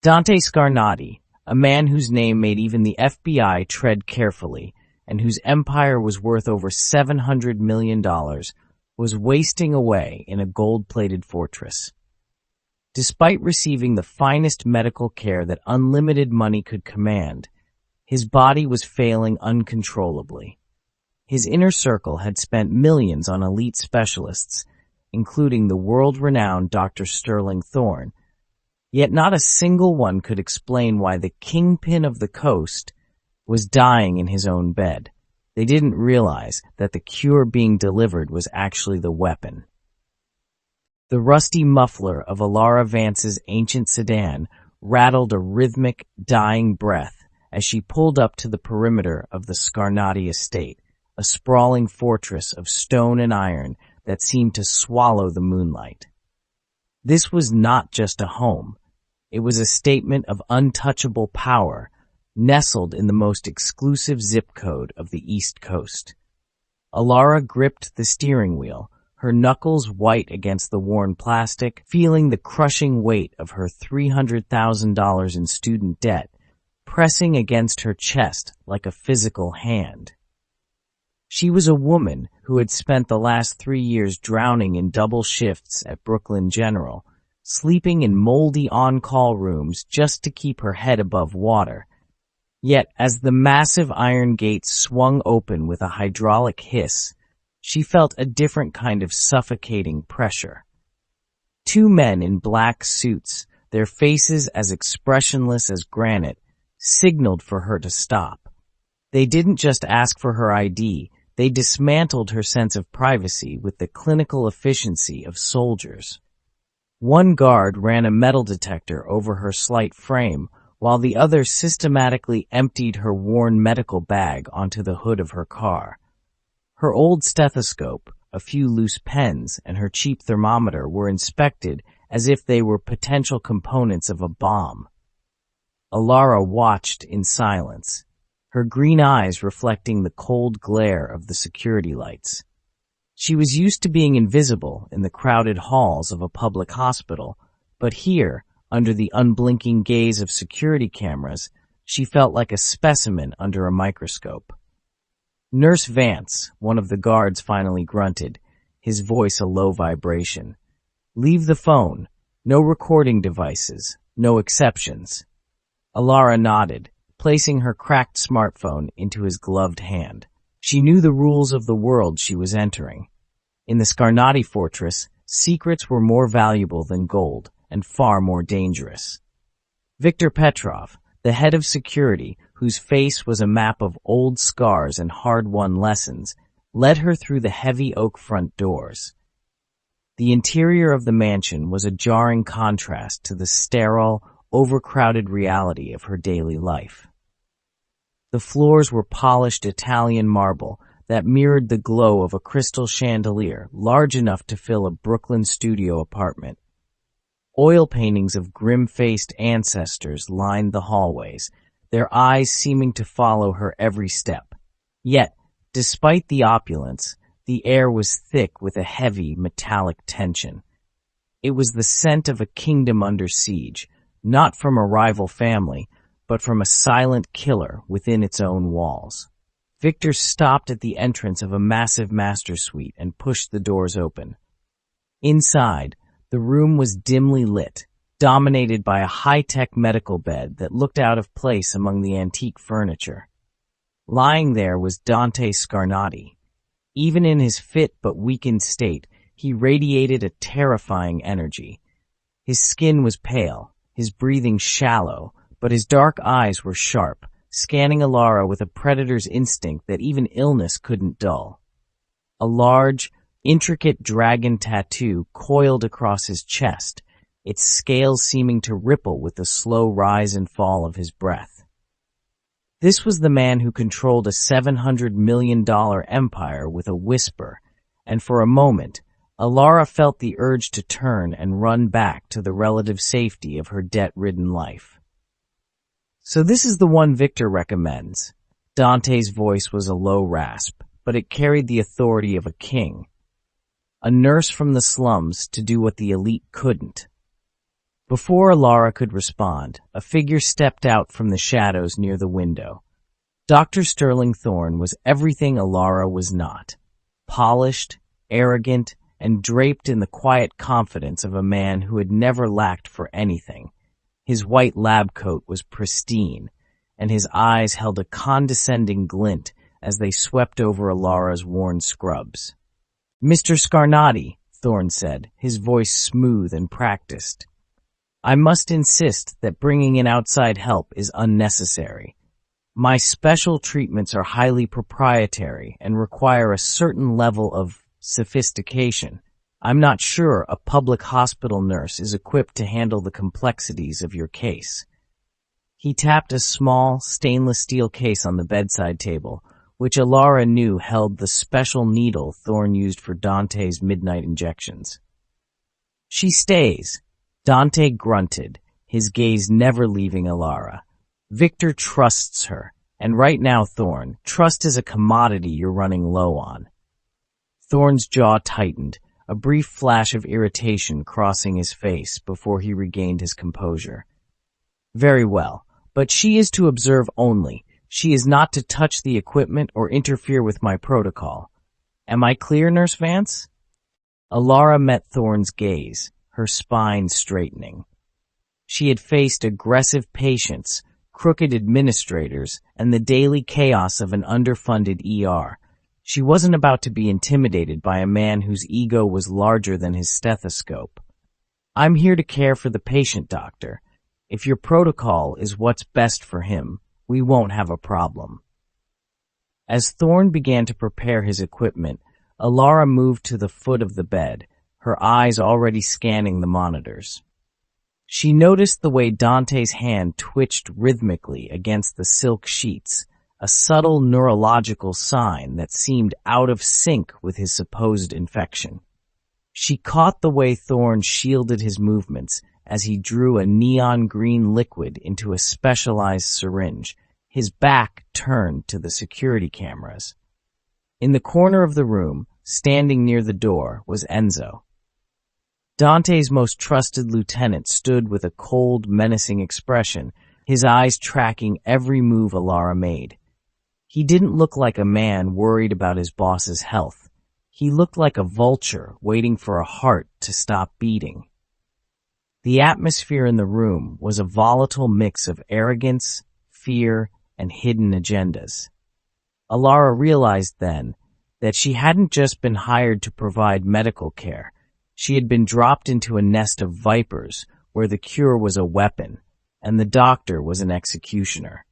Dante Scarnati, a man whose name made even the FBI tread carefully, and whose empire was worth over $700 million, was wasting away in a gold-plated fortress. Despite receiving the finest medical care that unlimited money could command, his body was failing uncontrollably. His inner circle had spent millions on elite specialists, including the world-renowned Dr. Sterling Thorne, yet not a single one could explain why the Kingpin of the coast was dying in his own bed. They didn't realize that the cure being delivered was actually the weapon. The rusty muffler of Elara Vance's ancient sedan rattled a rhythmic, dying breath as she pulled up to the perimeter of the Scarnati estate, a sprawling fortress of stone and iron that seemed to swallow the moonlight. This was not just a home. It was a statement of untouchable power, nestled in the most exclusive zip code of the East Coast. Elara gripped the steering wheel, her knuckles white against the worn plastic, feeling the crushing weight of her $300,000 in student debt pressing against her chest like a physical hand. She was a woman who had spent the last 3 years drowning in double shifts at Brooklyn General, sleeping in moldy on-call rooms just to keep her head above water. Yet, as the massive iron gates swung open with a hydraulic hiss, she felt a different kind of suffocating pressure. Two men in black suits, their faces as expressionless as granite, signaled for her to stop. They didn't just ask for her ID, they dismantled her sense of privacy with the clinical efficiency of soldiers. One guard ran a metal detector over her slight frame, while the other systematically emptied her worn medical bag onto the hood of her car. Her old stethoscope, a few loose pens, and her cheap thermometer were inspected as if they were potential components of a bomb. Elara watched in silence, her green eyes reflecting the cold glare of the security lights. She was used to being invisible in the crowded halls of a public hospital, but here, under the unblinking gaze of security cameras, she felt like a specimen under a microscope. Nurse Vance, one of the guards, finally grunted, his voice a low vibration. "Leave the phone. No recording devices. No exceptions." Elara nodded, placing her cracked smartphone into his gloved hand. She knew the rules of the world she was entering. In the Scarnati fortress, secrets were more valuable than gold and far more dangerous. Victor Petrov, the head of security, whose face was a map of old scars and hard-won lessons, led her through the heavy oak front doors. The interior of the mansion was a jarring contrast to the sterile, overcrowded reality of her daily life. The floors were polished Italian marble that mirrored the glow of a crystal chandelier large enough to fill a Brooklyn studio apartment. Oil paintings of grim-faced ancestors lined the hallways, their eyes seeming to follow her every step. Yet, despite the opulence, the air was thick with a heavy, metallic tension. It was the scent of a kingdom under siege, not from a rival family, but from a silent killer within its own walls. Victor stopped at the entrance of a massive master suite and pushed the doors open. Inside, the room was dimly lit, dominated by a high-tech medical bed that looked out of place among the antique furniture. Lying there was Dante Scarnati. Even in his fit but weakened state, he radiated a terrifying energy. His skin was pale, his breathing shallow, but his dark eyes were sharp, scanning Elara with a predator's instinct that even illness couldn't dull. A large, intricate dragon tattoo coiled across his chest, its scales seeming to ripple with the slow rise and fall of his breath. This was the man who controlled a $700 million empire with a whisper, and for a moment, Elara felt the urge to turn and run back to the relative safety of her debt-ridden life. "So this is the one Victor recommends." Dante's voice was a low rasp, but it carried the authority of a king. A nurse from the slums to do what the elite couldn't. Before Elara could respond, a figure stepped out from the shadows near the window. Dr. Sterling Thorne was everything Elara was not. Polished, arrogant, and draped in the quiet confidence of a man who had never lacked for anything. His white lab coat was pristine, and his eyes held a condescending glint as they swept over Elara's worn scrubs. "Mr. Scarnati," Thorne said, his voice smooth and practiced, "I must insist that bringing in outside help is unnecessary. My special treatments are highly proprietary and require a certain level of sophistication. I'm not sure a public hospital nurse is equipped to handle the complexities of your case." He tapped a small, stainless steel case on the bedside table, which Elara knew held the special needle Thorne used for Dante's midnight injections. "She stays," Dante grunted, his gaze never leaving Elara. "Victor trusts her, and right now, Thorne, trust is a commodity you're running low on." Thorne's jaw tightened, a brief flash of irritation crossing his face before he regained his composure. "Very well, but she is to observe only. She is not to touch the equipment or interfere with my protocol. Am I clear, Nurse Vance?" Elara met Thorne's gaze, her spine straightening. She had faced aggressive patients, crooked administrators, and the daily chaos of an underfunded ER. She wasn't about to be intimidated by a man whose ego was larger than his stethoscope. "I'm here to care for the patient, doctor. If your protocol is what's best for him, we won't have a problem." As Thorne began to prepare his equipment, Elara moved to the foot of the bed, her eyes already scanning the monitors. She noticed the way Dante's hand twitched rhythmically against the silk sheets, a subtle neurological sign that seemed out of sync with his supposed infection. She caught the way Thorne shielded his movements as he drew a neon green liquid into a specialized syringe, his back turned to the security cameras. In the corner of the room, standing near the door, was Enzo. Dante's most trusted lieutenant stood with a cold, menacing expression, his eyes tracking every move Elara made. He didn't look like a man worried about his boss's health. He looked like a vulture waiting for a heart to stop beating. The atmosphere in the room was a volatile mix of arrogance, fear, and hidden agendas. Elara realized then that she hadn't just been hired to provide medical care. She had been dropped into a nest of vipers where the cure was a weapon and the doctor was an executioner.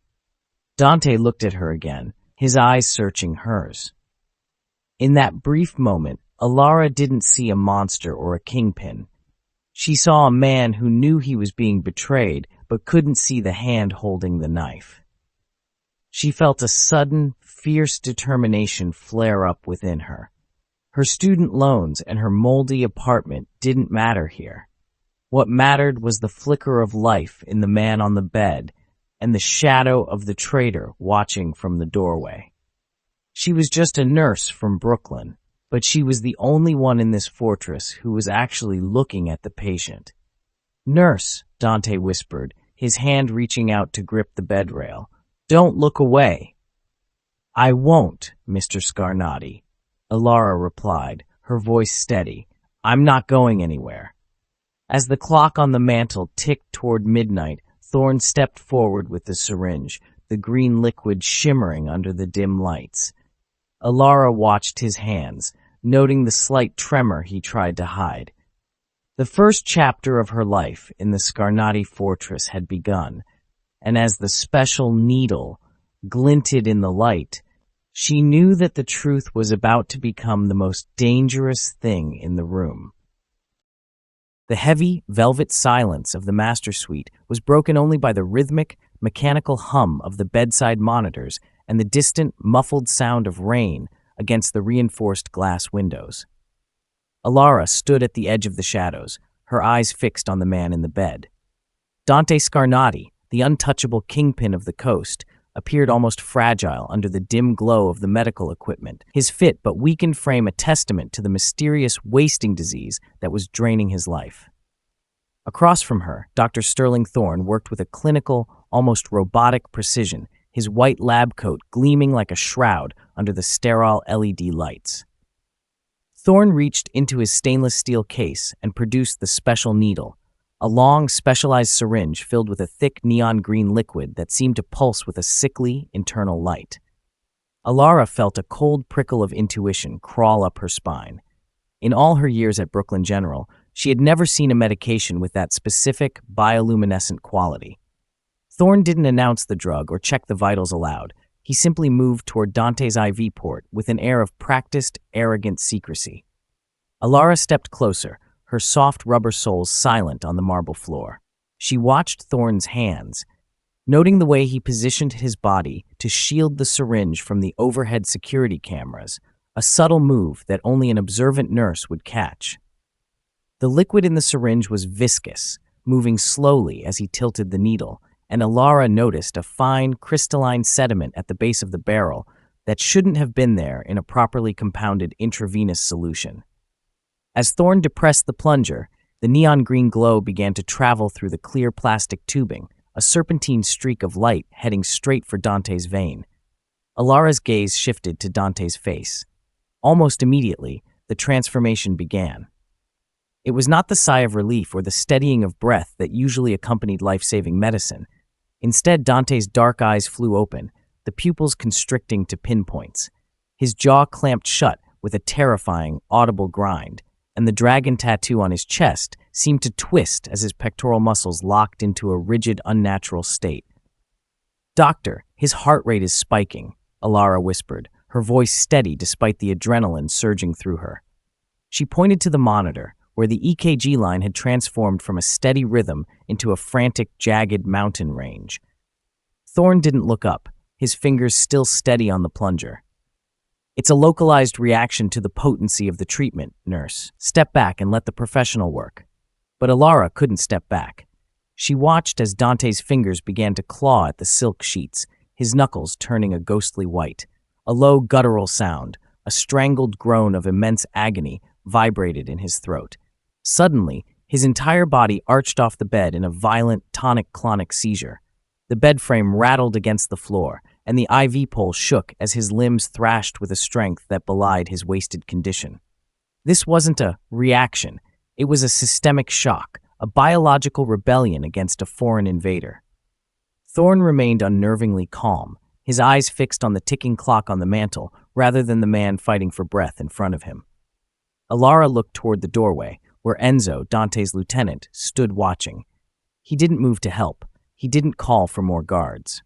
Dante looked at her again, his eyes searching hers. In that brief moment, Elara didn't see a monster or a kingpin. She saw a man who knew he was being betrayed but couldn't see the hand holding the knife. She felt a sudden, fierce determination flare up within her. Her student loans and her moldy apartment didn't matter here. What mattered was the flicker of life in the man on the bed and the shadow of the traitor watching from the doorway. She was just a nurse from Brooklyn, but she was the only one in this fortress who was actually looking at the patient. "Nurse," Dante whispered, his hand reaching out to grip the bed rail. "Don't look away." "I won't, Mr. Scarnati," Elara replied, her voice steady. "I'm not going anywhere." As the clock on the mantel ticked toward midnight, Thorne stepped forward with the syringe, the green liquid shimmering under the dim lights. Elara watched his hands, noting the slight tremor he tried to hide. The first chapter of her life in the Scarnati fortress had begun, and as the special needle glinted in the light, she knew that the truth was about to become the most dangerous thing in the room. The heavy, velvet silence of the master suite was broken only by the rhythmic, mechanical hum of the bedside monitors and the distant, muffled sound of rain against the reinforced glass windows. Elara stood at the edge of the shadows, her eyes fixed on the man in the bed. Dante Scarnati, the untouchable kingpin of the coast, appeared almost fragile under the dim glow of the medical equipment, his fit but weakened frame a testament to the mysterious wasting disease that was draining his life. Across from her, Dr. Sterling Thorne worked with a clinical, almost robotic precision, his white lab coat gleaming like a shroud under the sterile LED lights. Thorne reached into his stainless steel case and produced the special needle, a long, specialized syringe filled with a thick neon green liquid that seemed to pulse with a sickly, internal light. Elara felt a cold prickle of intuition crawl up her spine. In all her years at Brooklyn General, she had never seen a medication with that specific, bioluminescent quality. Thorne didn't announce the drug or check the vitals aloud. He simply moved toward Dante's IV port with an air of practiced, arrogant secrecy. Elara stepped closer, her soft rubber soles silent on the marble floor. She watched Thorne's hands, noting the way he positioned his body to shield the syringe from the overhead security cameras, a subtle move that only an observant nurse would catch. The liquid in the syringe was viscous, moving slowly as he tilted the needle, and Elara noticed a fine, crystalline sediment at the base of the barrel that shouldn't have been there in a properly compounded intravenous solution. As Thorne depressed the plunger, the neon green glow began to travel through the clear plastic tubing, a serpentine streak of light heading straight for Dante's vein. Elara's gaze shifted to Dante's face. Almost immediately, the transformation began. It was not the sigh of relief or the steadying of breath that usually accompanied life-saving medicine. Instead, Dante's dark eyes flew open, the pupils constricting to pinpoints. His jaw clamped shut with a terrifying, audible grind, and the dragon tattoo on his chest seemed to twist as his pectoral muscles locked into a rigid, unnatural state. "Doctor, his heart rate is spiking," Elara whispered, her voice steady despite the adrenaline surging through her. She pointed to the monitor, where the EKG line had transformed from a steady rhythm into a frantic, jagged mountain range. Thorne didn't look up, his fingers still steady on the plunger. "It's a localized reaction to the potency of the treatment, nurse. Step back and let the professional work." But Elara couldn't step back. She watched as Dante's fingers began to claw at the silk sheets, his knuckles turning a ghostly white. A low guttural sound, a strangled groan of immense agony, vibrated in his throat. Suddenly, his entire body arched off the bed in a violent tonic-clonic seizure. The bed frame rattled against the floor, and the IV pole shook as his limbs thrashed with a strength that belied his wasted condition. This wasn't a reaction. It was a systemic shock, a biological rebellion against a foreign invader. Thorne remained unnervingly calm, his eyes fixed on the ticking clock on the mantel rather than the man fighting for breath in front of him. Elara looked toward the doorway, where Enzo, Dante's lieutenant, stood watching. He didn't move to help. He didn't call for more guards.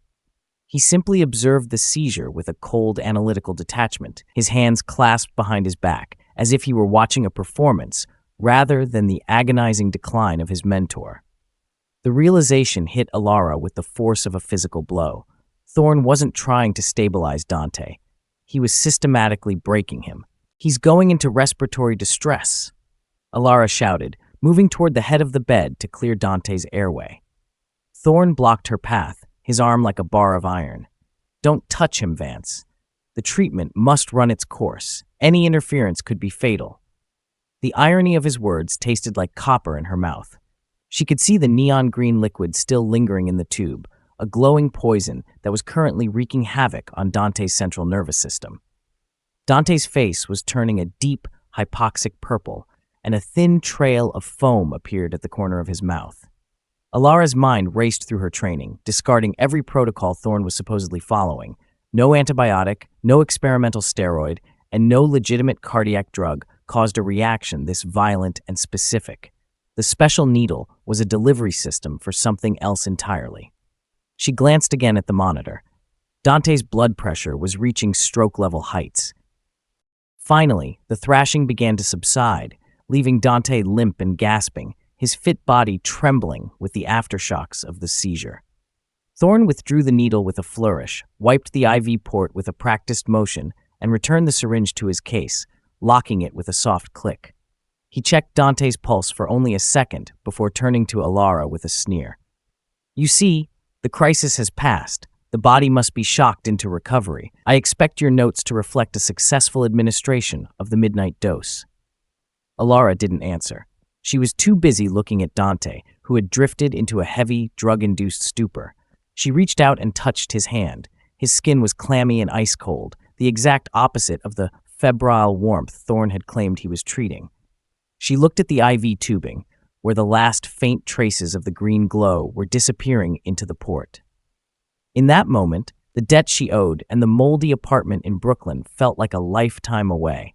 He simply observed the seizure with a cold, analytical detachment, his hands clasped behind his back, as if he were watching a performance, rather than the agonizing decline of his mentor. The realization hit Elara with the force of a physical blow. Thorne wasn't trying to stabilize Dante. He was systematically breaking him. "He's going into respiratory distress," Elara shouted, moving toward the head of the bed to clear Dante's airway. Thorne blocked her path, his arm like a bar of iron. "Don't touch him, Vance. The treatment must run its course. Any interference could be fatal." The irony of his words tasted like copper in her mouth. She could see the neon green liquid still lingering in the tube, a glowing poison that was currently wreaking havoc on Dante's central nervous system. Dante's face was turning a deep, hypoxic purple, and a thin trail of foam appeared at the corner of his mouth. Elara's mind raced through her training, discarding every protocol Thorne was supposedly following. No antibiotic, no experimental steroid, and no legitimate cardiac drug caused a reaction this violent and specific. The special needle was a delivery system for something else entirely. She glanced again at the monitor. Dante's blood pressure was reaching stroke-level heights. Finally, the thrashing began to subside, leaving Dante limp and gasping, his fit body trembling with the aftershocks of the seizure. Thorne withdrew the needle with a flourish, wiped the IV port with a practiced motion, and returned the syringe to his case, locking it with a soft click. He checked Dante's pulse for only a second before turning to Elara with a sneer. "You see, the crisis has passed. The body must be shocked into recovery. I expect your notes to reflect a successful administration of the midnight dose." Elara didn't answer. She was too busy looking at Dante, who had drifted into a heavy, drug-induced stupor. She reached out and touched his hand. His skin was clammy and ice-cold, the exact opposite of the febrile warmth Thorne had claimed he was treating. She looked at the IV tubing, where the last faint traces of the green glow were disappearing into the port. In that moment, the debt she owed and the moldy apartment in Brooklyn felt like a lifetime away.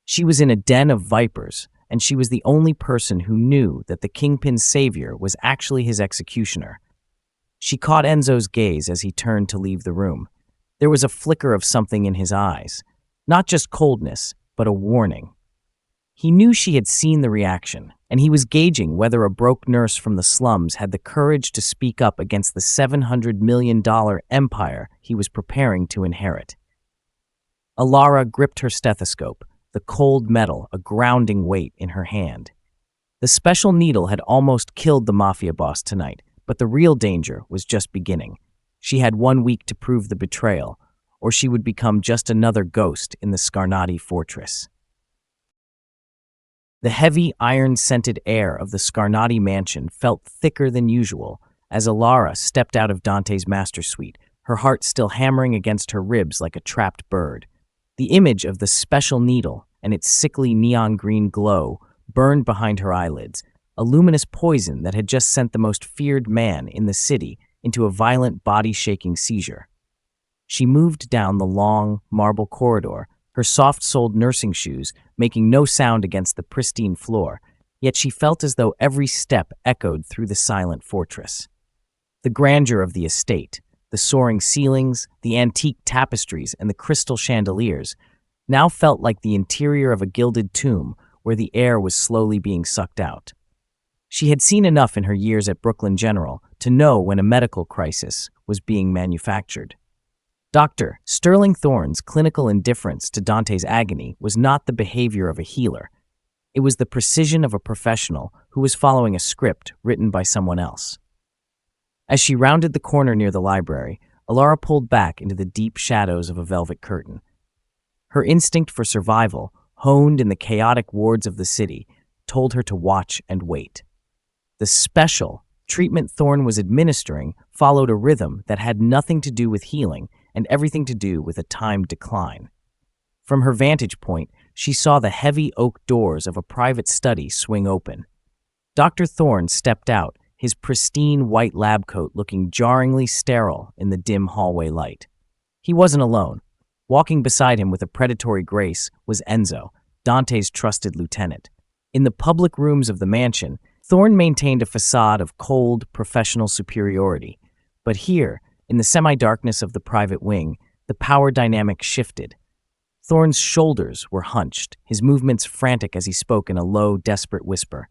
She was in a den of vipers, and she was the only person who knew that the Kingpin's savior was actually his executioner. She caught Enzo's gaze as he turned to leave the room. There was a flicker of something in his eyes, not just coldness, but a warning. He knew she had seen the reaction, and he was gauging whether a broke nurse from the slums had the courage to speak up against the $700 million empire he was preparing to inherit. Elara gripped her stethoscope, the cold metal a grounding weight in her hand. The special needle had almost killed the mafia boss tonight, but the real danger was just beginning. She had 1 week to prove the betrayal, or she would become just another ghost in the Scarnati fortress. The heavy, iron-scented air of the Scarnati mansion felt thicker than usual as Elara stepped out of Dante's master suite, her heart still hammering against her ribs like a trapped bird. The image of the special needle and its sickly neon green glow burned behind her eyelids, a luminous poison that had just sent the most feared man in the city into a violent body-shaking seizure. She moved down the long, marble corridor, her soft-soled nursing shoes making no sound against the pristine floor, yet she felt as though every step echoed through the silent fortress. The grandeur of the estate, the soaring ceilings, the antique tapestries, and the crystal chandeliers now felt like the interior of a gilded tomb where the air was slowly being sucked out. She had seen enough in her years at Brooklyn General to know when a medical crisis was being manufactured. Dr. Sterling Thorne's clinical indifference to Dante's agony was not the behavior of a healer. It was the precision of a professional who was following a script written by someone else. As she rounded the corner near the library, Elara pulled back into the deep shadows of a velvet curtain. Her instinct for survival, honed in the chaotic wards of the city, told her to watch and wait. The special treatment Thorne was administering followed a rhythm that had nothing to do with healing and everything to do with a timed decline. From her vantage point, she saw the heavy oak doors of a private study swing open. Dr. Thorne stepped out, his pristine white lab coat looking jarringly sterile in the dim hallway light. He wasn't alone. Walking beside him with a predatory grace was Enzo, Dante's trusted lieutenant. In the public rooms of the mansion, Thorne maintained a facade of cold, professional superiority. But here, in the semi-darkness of the private wing, the power dynamic shifted. Thorne's shoulders were hunched, his movements frantic as he spoke in a low, desperate whisper.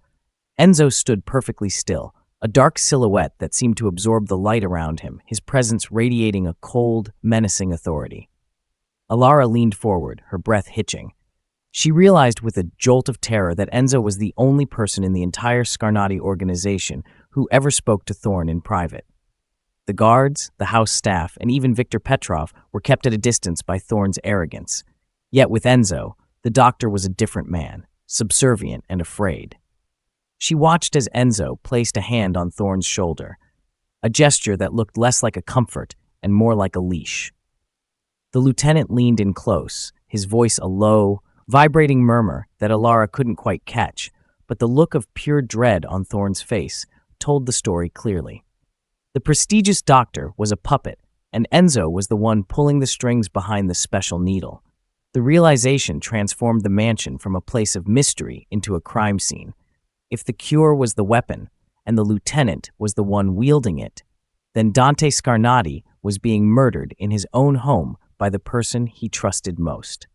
Enzo stood perfectly still, a dark silhouette that seemed to absorb the light around him, his presence radiating a cold, menacing authority. Elara leaned forward, her breath hitching. She realized with a jolt of terror that Enzo was the only person in the entire Scarnati organization who ever spoke to Thorne in private. The guards, the house staff, and even Victor Petrov were kept at a distance by Thorne's arrogance. Yet with Enzo, the doctor was a different man, subservient and afraid. She watched as Enzo placed a hand on Thorne's shoulder, a gesture that looked less like a comfort and more like a leash. The lieutenant leaned in close, his voice a low, vibrating murmur that Elara couldn't quite catch, but the look of pure dread on Thorne's face told the story clearly. The prestigious doctor was a puppet, and Enzo was the one pulling the strings behind the special needle. The realization transformed the mansion from a place of mystery into a crime scene. If the cure was the weapon, and the lieutenant was the one wielding it, then Dante Scarnati was being murdered in his own home by the person he trusted most.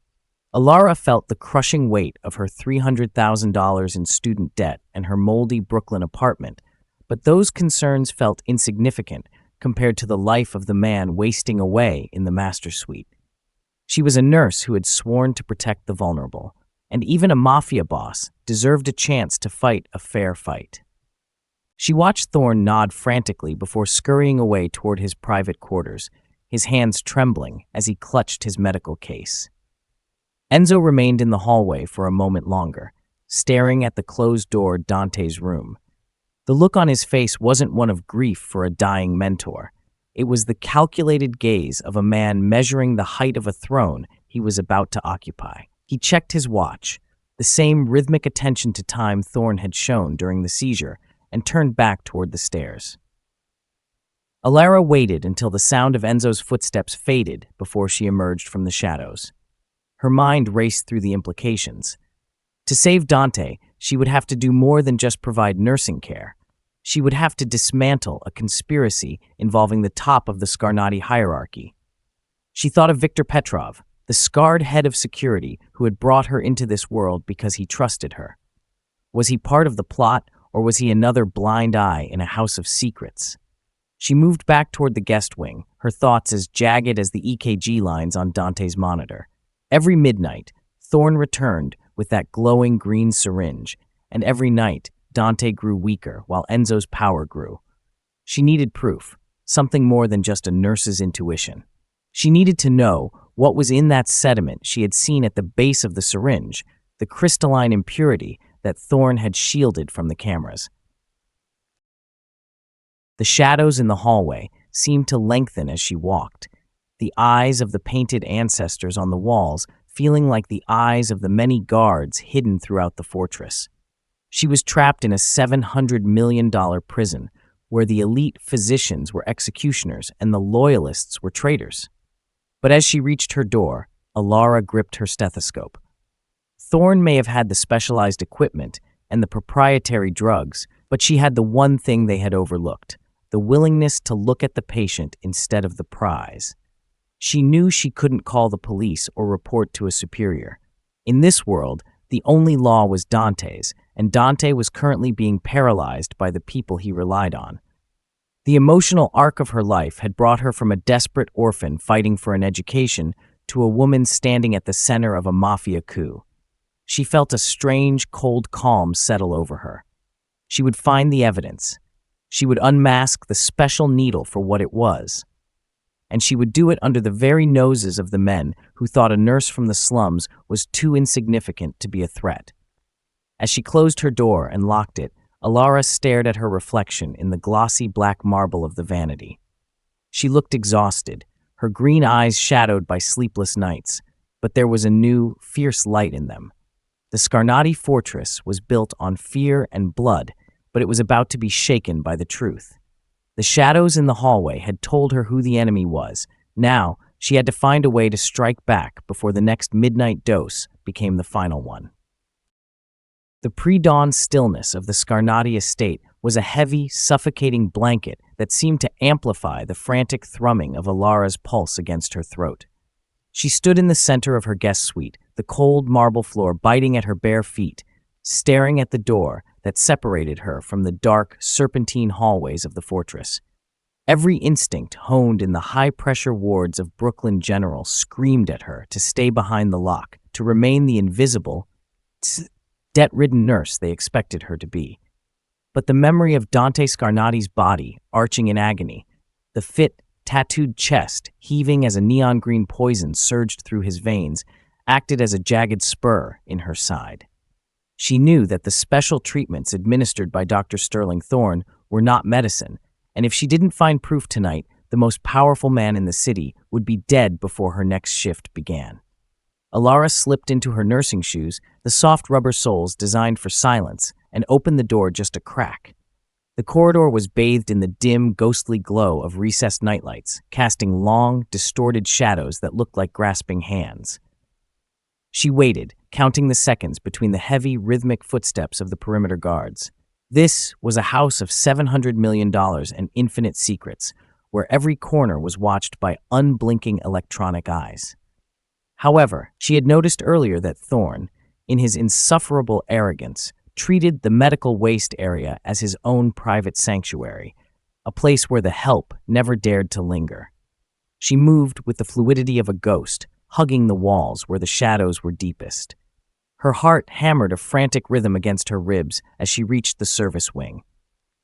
Elara felt the crushing weight of her $300,000 in student debt and her moldy Brooklyn apartment, but those concerns felt insignificant compared to the life of the man wasting away in the master suite. She was a nurse who had sworn to protect the vulnerable, and even a mafia boss deserved a chance to fight a fair fight. She watched Thorne nod frantically before scurrying away toward his private quarters, his hands trembling as he clutched his medical case. Enzo remained in the hallway for a moment longer, staring at the closed-door Dante's room. The look on his face wasn't one of grief for a dying mentor. It was the calculated gaze of a man measuring the height of a throne he was about to occupy. He checked his watch, the same rhythmic attention to time Thorn had shown during the seizure, and turned back toward the stairs. Elara waited until the sound of Enzo's footsteps faded before she emerged from the shadows. Her mind raced through the implications. To save Dante, she would have to do more than just provide nursing care. She would have to dismantle a conspiracy involving the top of the Scarnati hierarchy. She thought of Victor Petrov, the scarred head of security who had brought her into this world because he trusted her. Was he part of the plot, or was he another blind eye in a house of secrets? She moved back toward the guest wing, her thoughts as jagged as the EKG lines on Dante's monitor. Every midnight, Thorn returned with that glowing green syringe, and every night, Dante grew weaker while Enzo's power grew. She needed proof, something more than just a nurse's intuition. She needed to know what was in that sediment she had seen at the base of the syringe, the crystalline impurity that Thorn had shielded from the cameras. The shadows in the hallway seemed to lengthen as she walked, the eyes of the painted ancestors on the walls feeling like the eyes of the many guards hidden throughout the fortress. She was trapped in a $700 million prison where the elite physicians were executioners and the loyalists were traitors. But as she reached her door, Elara gripped her stethoscope. Thorn may have had the specialized equipment and the proprietary drugs, but she had the one thing they had overlooked, the willingness to look at the patient instead of the prize. She knew she couldn't call the police or report to a superior. In this world, the only law was Dante's, and Dante was currently being paralyzed by the people he relied on. The emotional arc of her life had brought her from a desperate orphan fighting for an education to a woman standing at the center of a mafia coup. She felt a strange, cold calm settle over her. She would find the evidence. She would unmask the special needle for what it was. And she would do it under the very noses of the men who thought a nurse from the slums was too insignificant to be a threat. As she closed her door and locked it, Elara stared at her reflection in the glossy black marble of the vanity. She looked exhausted, her green eyes shadowed by sleepless nights, but there was a new, fierce light in them. The Scarnati fortress was built on fear and blood, but it was about to be shaken by the truth. The shadows in the hallway had told her who the enemy was. Now, she had to find a way to strike back before the next midnight dose became the final one. The pre-dawn stillness of the Scarnati estate was a heavy, suffocating blanket that seemed to amplify the frantic thrumming of Elara's pulse against her throat. She stood in the center of her guest suite, the cold marble floor biting at her bare feet, staring at the door that separated her from the dark, serpentine hallways of the fortress. Every instinct honed in the high-pressure wards of Brooklyn General screamed at her to stay behind the lock, to remain the invisible, debt-ridden nurse they expected her to be. But the memory of Dante Scarnati's body, arching in agony, the fit, tattooed chest heaving as a neon green poison surged through his veins, acted as a jagged spur in her side. She knew that the special treatments administered by Dr. Sterling Thorn were not medicine, and if she didn't find proof tonight, the most powerful man in the city would be dead before her next shift began. Elara slipped into her nursing shoes, the soft rubber soles designed for silence, and opened the door just a crack. The corridor was bathed in the dim, ghostly glow of recessed nightlights, casting long, distorted shadows that looked like grasping hands. She waited, counting the seconds between the heavy, rhythmic footsteps of the perimeter guards. This was a house of $700 million and infinite secrets, where every corner was watched by unblinking electronic eyes. However, she had noticed earlier that Thorn, in his insufferable arrogance, treated the medical waste area as his own private sanctuary, a place where the help never dared to linger. She moved with the fluidity of a ghost, hugging the walls where the shadows were deepest. Her heart hammered a frantic rhythm against her ribs as she reached the service wing.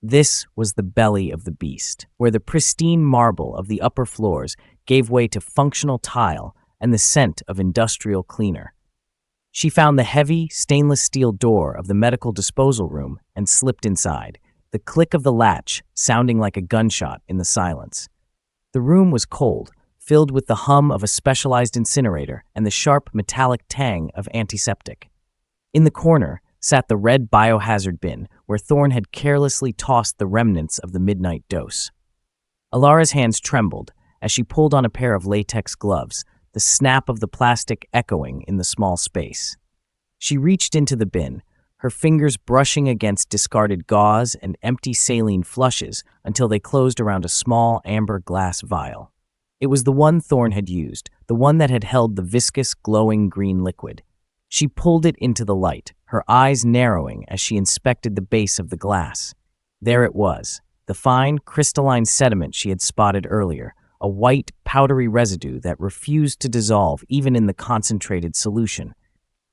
This was the belly of the beast, where the pristine marble of the upper floors gave way to functional tile and the scent of industrial cleaner. She found the heavy, stainless steel door of the medical disposal room and slipped inside, the click of the latch sounding like a gunshot in the silence. The room was cold, filled with the hum of a specialized incinerator and the sharp metallic tang of antiseptic. In the corner sat the red biohazard bin where Thorne had carelessly tossed the remnants of the midnight dose. Elara's hands trembled as she pulled on a pair of latex gloves, the snap of the plastic echoing in the small space. She reached into the bin, her fingers brushing against discarded gauze and empty saline flushes until they closed around a small amber glass vial. It was the one Thorne had used, the one that had held the viscous, glowing green liquid. She pulled it into the light, her eyes narrowing as she inspected the base of the glass. There it was, the fine, crystalline sediment she had spotted earlier, a white, powdery residue that refused to dissolve even in the concentrated solution.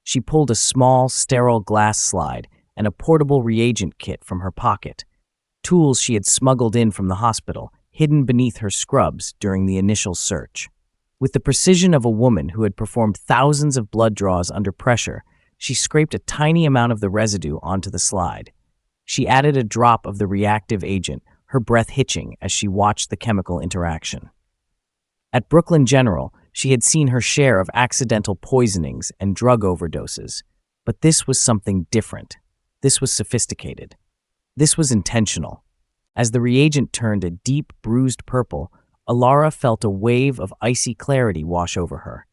She pulled a small, sterile glass slide and a portable reagent kit from her pocket, tools she had smuggled in from the hospital, hidden beneath her scrubs during the initial search. With the precision of a woman who had performed thousands of blood draws under pressure, she scraped a tiny amount of the residue onto the slide. She added a drop of the reactive agent, her breath hitching as she watched the chemical interaction. At Brooklyn General, she had seen her share of accidental poisonings and drug overdoses, but this was something different. This was sophisticated. This was intentional. As the reagent turned a deep, bruised purple, Elara felt a wave of icy clarity wash over her.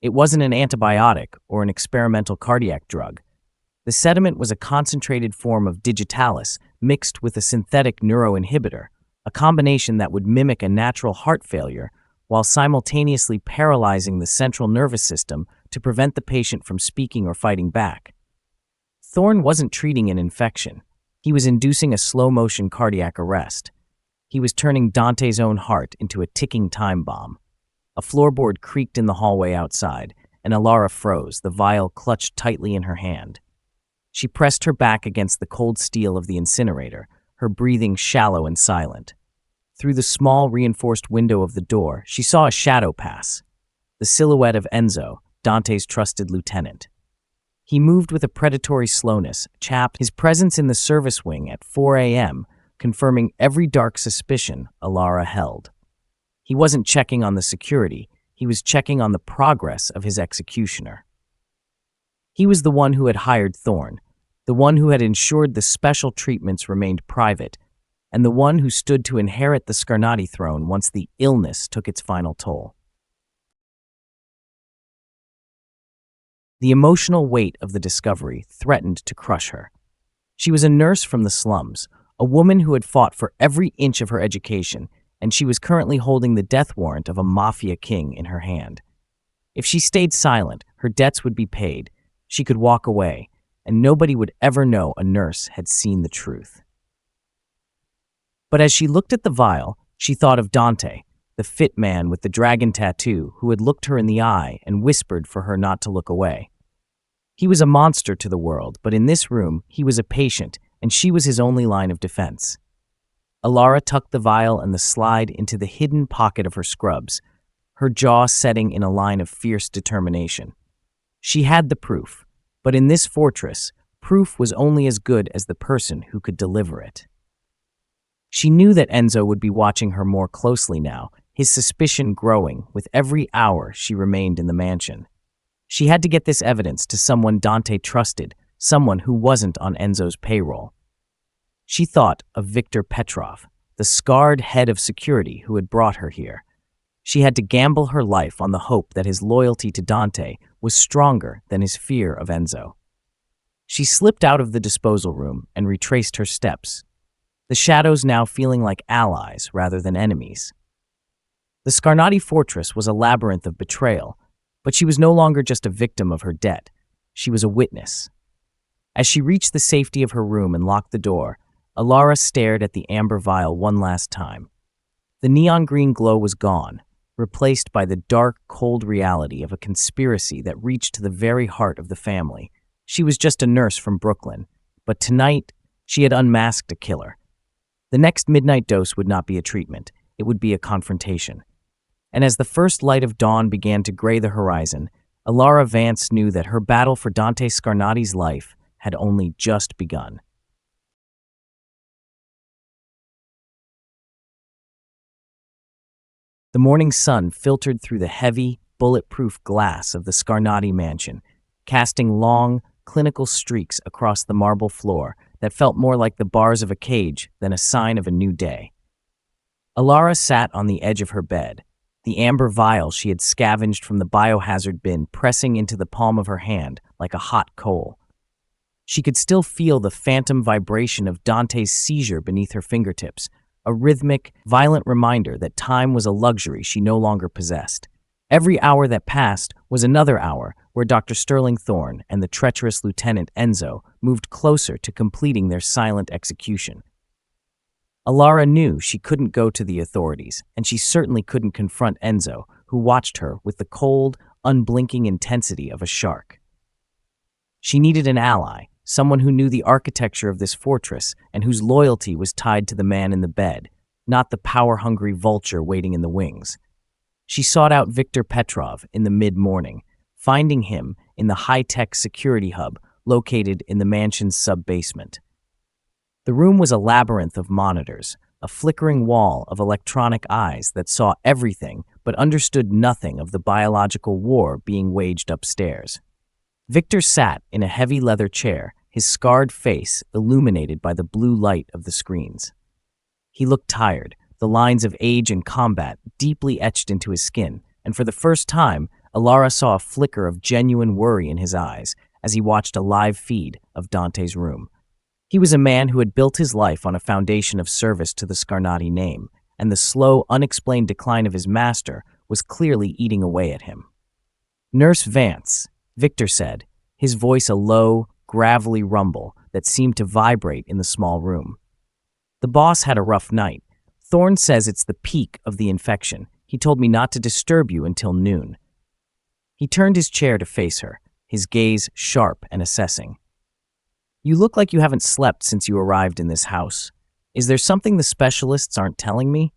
It wasn't an antibiotic or an experimental cardiac drug. The sediment was a concentrated form of digitalis mixed with a synthetic neuroinhibitor, a combination that would mimic a natural heart failure while simultaneously paralyzing the central nervous system to prevent the patient from speaking or fighting back. Thorne wasn't treating an infection. He was inducing a slow-motion cardiac arrest. He was turning Dante's own heart into a ticking time bomb. A floorboard creaked in the hallway outside, and Elara froze, the vial clutched tightly in her hand. She pressed her back against the cold steel of the incinerator, her breathing shallow and silent. Through the small, reinforced window of the door, she saw a shadow pass, the silhouette of Enzo, Dante's trusted lieutenant. He moved with a predatory slowness, his presence in the service wing at 4 a.m., confirming every dark suspicion Elara held. He wasn't checking on the security, he was checking on the progress of his executioner. He was the one who had hired Thorne, the one who had ensured the special treatments remained private, and the one who stood to inherit the Scarnati throne once the illness took its final toll. The emotional weight of the discovery threatened to crush her. She was a nurse from the slums, a woman who had fought for every inch of her education, and she was currently holding the death warrant of a mafia king in her hand. If she stayed silent, her debts would be paid, she could walk away, and nobody would ever know a nurse had seen the truth. But as she looked at the vial, she thought of Dante, the fit man with the dragon tattoo who had looked her in the eye and whispered for her not to look away. He was a monster to the world, but in this room, he was a patient, and she was his only line of defense. Elara tucked the vial and the slide into the hidden pocket of her scrubs, her jaw setting in a line of fierce determination. She had the proof, but in this fortress, proof was only as good as the person who could deliver it. She knew that Enzo would be watching her more closely now, his suspicion growing with every hour she remained in the mansion. She had to get this evidence to someone Dante trusted, someone who wasn't on Enzo's payroll. She thought of Victor Petrov, the scarred head of security who had brought her here. She had to gamble her life on the hope that his loyalty to Dante was stronger than his fear of Enzo. She slipped out of the disposal room and retraced her steps, the shadows now feeling like allies rather than enemies. The Scarnati fortress was a labyrinth of betrayal, but she was no longer just a victim of her debt. She was a witness. As she reached the safety of her room and locked the door, Elara stared at the amber vial one last time. The neon green glow was gone, replaced by the dark, cold reality of a conspiracy that reached to the very heart of the family. She was just a nurse from Brooklyn, but tonight she had unmasked a killer. The next midnight dose would not be a treatment, it would be a confrontation. And as the first light of dawn began to gray the horizon, Elara Vance knew that her battle for Dante Scarnati's life had only just begun. The morning sun filtered through the heavy, bulletproof glass of the Scarnati mansion, casting long, clinical streaks across the marble floor that felt more like the bars of a cage than a sign of a new day. Elara sat on the edge of her bed, the amber vial she had scavenged from the biohazard bin pressing into the palm of her hand like a hot coal. She could still feel the phantom vibration of Dante's seizure beneath her fingertips, a rhythmic, violent reminder that time was a luxury she no longer possessed. Every hour that passed was another hour where Dr. Sterling Thorne and the treacherous Lieutenant Enzo moved closer to completing their silent execution. Elara knew she couldn't go to the authorities, and she certainly couldn't confront Enzo, who watched her with the cold, unblinking intensity of a shark. She needed an ally, someone who knew the architecture of this fortress and whose loyalty was tied to the man in the bed, not the power-hungry vulture waiting in the wings. She sought out Viktor Petrov in the mid-morning, finding him in the high-tech security hub located in the mansion's sub-basement. The room was a labyrinth of monitors, a flickering wall of electronic eyes that saw everything but understood nothing of the biological war being waged upstairs. Viktor sat in a heavy leather chair, his scarred face illuminated by the blue light of the screens. He looked tired, the lines of age and combat deeply etched into his skin, and for the first time, Elara saw a flicker of genuine worry in his eyes as he watched a live feed of Dante's room. He was a man who had built his life on a foundation of service to the Scarnati name, and the slow, unexplained decline of his master was clearly eating away at him. "Nurse Vance," Viktor said, his voice a low, gravelly rumble that seemed to vibrate in the small room. "The boss had a rough night. Thorne says it's the peak of the infection. He told me not to disturb you until noon." He turned his chair to face her, his gaze sharp and assessing. "You look like you haven't slept since you arrived in this house. Is there something the specialists aren't telling me?"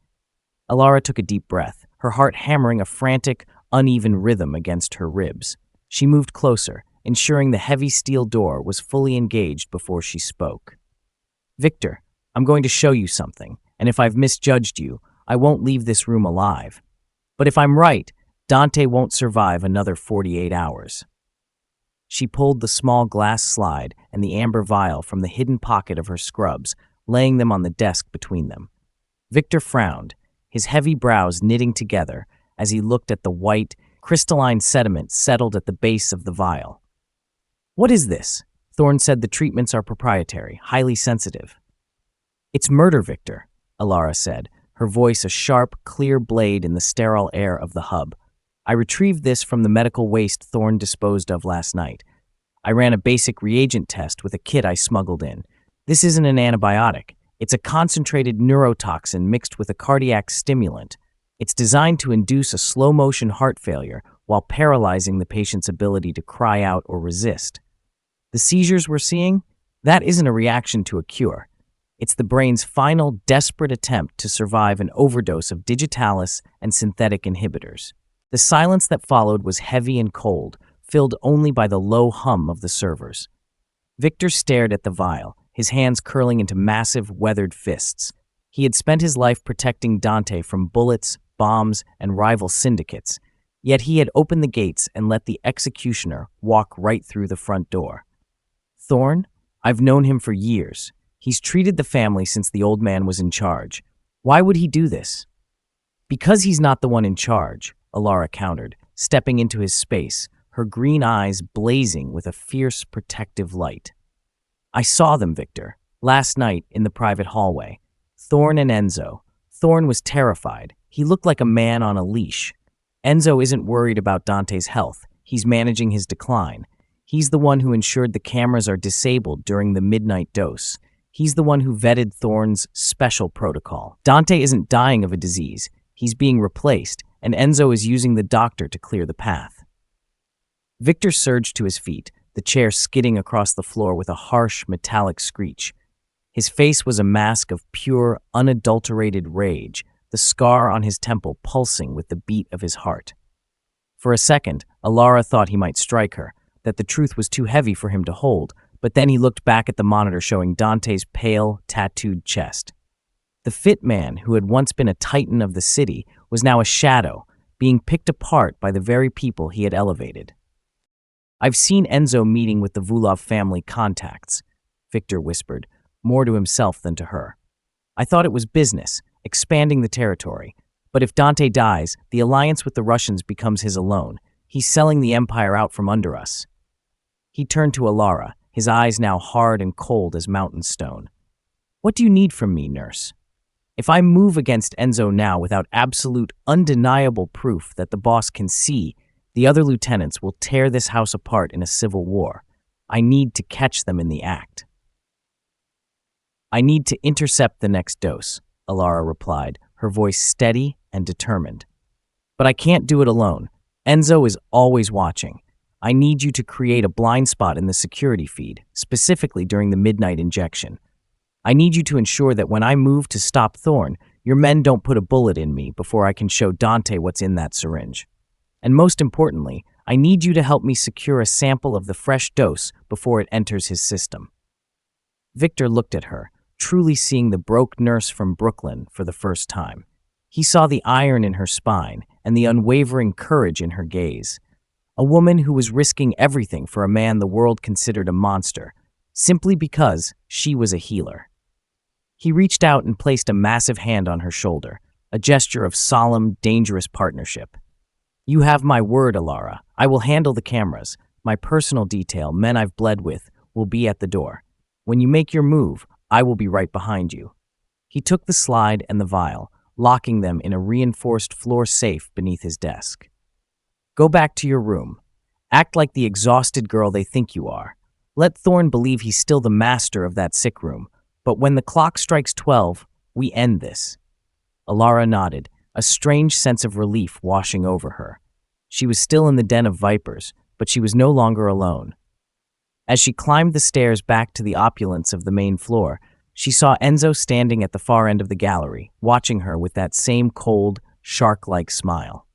Elara took a deep breath, her heart hammering a frantic, uneven rhythm against her ribs. She moved closer, ensuring the heavy steel door was fully engaged before she spoke. "Viktor, I'm going to show you something, and if I've misjudged you, I won't leave this room alive. But if I'm right, Dante won't survive another 48 hours. She pulled the small glass slide and the amber vial from the hidden pocket of her scrubs, laying them on the desk between them. Viktor frowned, his heavy brows knitting together as he looked at the white, crystalline sediment settled at the base of the vial. "What is this?" Thorne said the treatments are proprietary, highly sensitive. "It's murder, Viktor," Elara said, her voice a sharp, clear blade in the sterile air of the hub. "I retrieved this from the medical waste Thorne disposed of last night. I ran a basic reagent test with a kit I smuggled in. This isn't an antibiotic. It's a concentrated neurotoxin mixed with a cardiac stimulant. It's designed to induce a slow-motion heart failure while paralyzing the patient's ability to cry out or resist. The seizures we're seeing? That isn't a reaction to a cure. It's the brain's final, desperate attempt to survive an overdose of digitalis and synthetic inhibitors." The silence that followed was heavy and cold, filled only by the low hum of the servers. Viktor stared at the vial, his hands curling into massive, weathered fists. He had spent his life protecting Dante from bullets, bombs, and rival syndicates, yet he had opened the gates and let the executioner walk right through the front door. "Thorne? I've known him for years. He's treated the family since the old man was in charge. Why would he do this?" "Because he's not the one in charge," Elara countered, stepping into his space, her green eyes blazing with a fierce, protective light. "I saw them, Viktor, last night in the private hallway. Thorne and Enzo. Thorne was terrified. He looked like a man on a leash. Enzo isn't worried about Dante's health. He's managing his decline. He's the one who ensured the cameras are disabled during the midnight dose. He's the one who vetted Thorne's special protocol. Dante isn't dying of a disease. He's being replaced, and Enzo is using the doctor to clear the path." Viktor surged to his feet, the chair skidding across the floor with a harsh, metallic screech. His face was a mask of pure, unadulterated rage, the scar on his temple pulsing with the beat of his heart. For a second, Elara thought he might strike her, that the truth was too heavy for him to hold, but then he looked back at the monitor showing Dante's pale, tattooed chest. The fit man, who had once been a titan of the city, was now a shadow, being picked apart by the very people he had elevated. "I've seen Enzo meeting with the Vulov family contacts," Victor whispered, more to himself than to her. "I thought it was business, expanding the territory. But if Dante dies, the alliance with the Russians becomes his alone. He's selling the empire out from under us." He turned to Elara, his eyes now hard and cold as mountain stone. "What do you need from me, nurse? If I move against Enzo now without absolute, undeniable proof that the boss can see, the other lieutenants will tear this house apart in a civil war. I need to catch them in the act." "I need to intercept the next dose," Elara replied, her voice steady and determined. "But I can't do it alone. Enzo is always watching. I need you to create a blind spot in the security feed, specifically during the midnight injection. I need you to ensure that when I move to stop Thorn, your men don't put a bullet in me before I can show Dante what's in that syringe. And most importantly, I need you to help me secure a sample of the fresh dose before it enters his system." Victor looked at her, truly seeing the broke nurse from Brooklyn for the first time. He saw the iron in her spine and the unwavering courage in her gaze. A woman who was risking everything for a man the world considered a monster, simply because she was a healer. He reached out and placed a massive hand on her shoulder, a gesture of solemn, dangerous partnership. "You have my word, Elara. I will handle the cameras. My personal detail, men I've bled with, will be at the door. When you make your move, I will be right behind you." He took the slide and the vial, locking them in a reinforced floor safe beneath his desk. "Go back to your room. Act like the exhausted girl they think you are. Let Thorn believe he's still the master of that sick room. But when the clock strikes 12, we end this." Elara nodded, a strange sense of relief washing over her. She was still in the den of vipers, but she was no longer alone. As she climbed the stairs back to the opulence of the main floor, she saw Enzo standing at the far end of the gallery, watching her with that same cold, shark-like smile.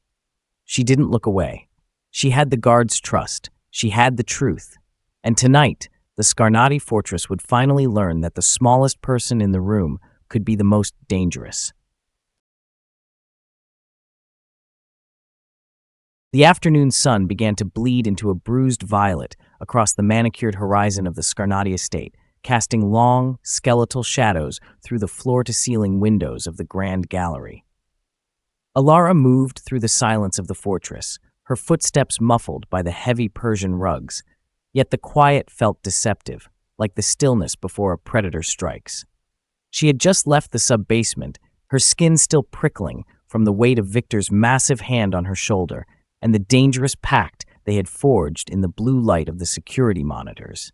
She didn't look away. She had the guards' trust. She had the truth. And tonight, the Scarnati fortress would finally learn that the smallest person in the room could be the most dangerous. The afternoon sun began to bleed into a bruised violet across the manicured horizon of the Scarnati estate, casting long, skeletal shadows through the floor-to-ceiling windows of the grand gallery. Elara moved through the silence of the fortress, her footsteps muffled by the heavy Persian rugs, yet the quiet felt deceptive, like the stillness before a predator strikes. She had just left the sub-basement, her skin still prickling from the weight of Victor's massive hand on her shoulder and the dangerous pact they had forged in the blue light of the security monitors.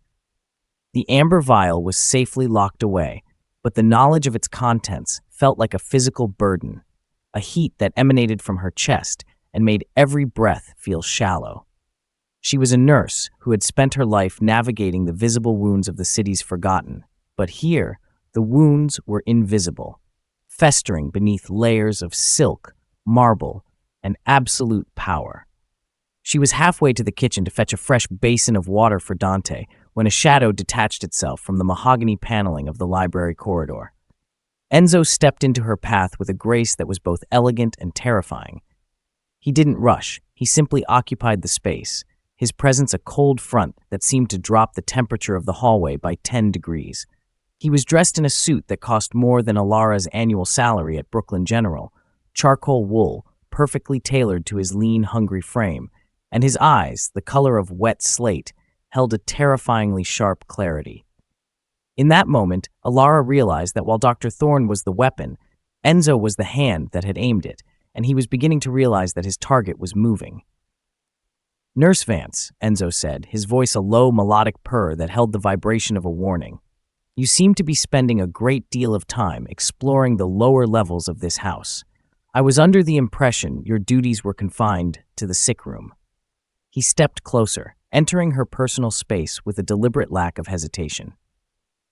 The amber vial was safely locked away, but the knowledge of its contents felt like a physical burden, a heat that emanated from her chest and made every breath feel shallow. She was a nurse who had spent her life navigating the visible wounds of the city's forgotten, but here, the wounds were invisible, festering beneath layers of silk, marble, and absolute power. She was halfway to the kitchen to fetch a fresh basin of water for Dante when a shadow detached itself from the mahogany paneling of the library corridor. Enzo stepped into her path with a grace that was both elegant and terrifying. He didn't rush, he simply occupied the space, his presence a cold front that seemed to drop the temperature of the hallway by 10 degrees. He was dressed in a suit that cost more than Elara's annual salary at Brooklyn General, charcoal wool, perfectly tailored to his lean, hungry frame, and his eyes, the color of wet slate, held a terrifyingly sharp clarity. In that moment, Elara realized that while Dr. Thorne was the weapon, Enzo was the hand that had aimed it, and he was beginning to realize that his target was moving. "Nurse Vance," Enzo said, his voice a low, melodic purr that held the vibration of a warning. "You seem to be spending a great deal of time exploring the lower levels of this house. I was under the impression your duties were confined to the sick room." He stepped closer, entering her personal space with a deliberate lack of hesitation.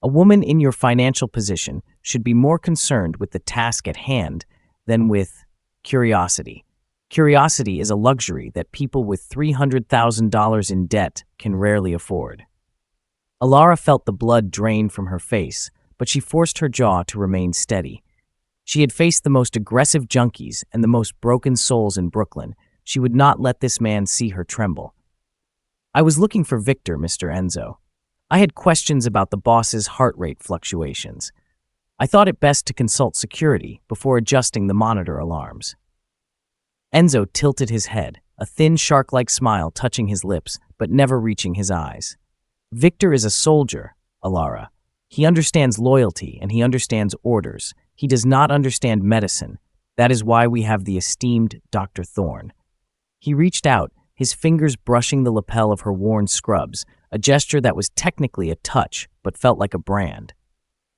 "A woman in your financial position should be more concerned with the task at hand than with curiosity. Curiosity is a luxury that people with $300,000 in debt can rarely afford." Elara felt the blood drain from her face, but she forced her jaw to remain steady. She had faced the most aggressive junkies and the most broken souls in Brooklyn. She would not let this man see her tremble. "I was looking for Victor, Mr. Enzo. I had questions about the boss's heart rate fluctuations. I thought it best to consult security before adjusting the monitor alarms." Enzo tilted his head, a thin shark-like smile touching his lips but never reaching his eyes. "Victor is a soldier, Elara. He understands loyalty and he understands orders. He does not understand medicine. That is why we have the esteemed Dr. Thorne." He reached out, his fingers brushing the lapel of her worn scrubs, a gesture that was technically a touch but felt like a brand.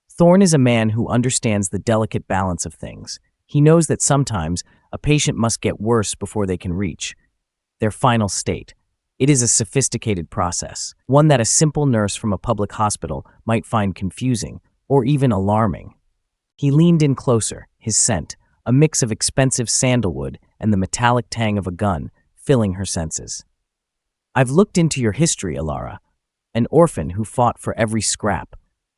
Thorne is a man who understands the delicate balance of things. He knows that sometimes a patient must get worse before they can reach their final state. It is a sophisticated process, one that a simple nurse from a public hospital might find confusing or even alarming. He leaned in closer, his scent, a mix of expensive sandalwood and the metallic tang of a gun, filling her senses. "I've looked into your history, Elara. An orphan who fought for every scrap.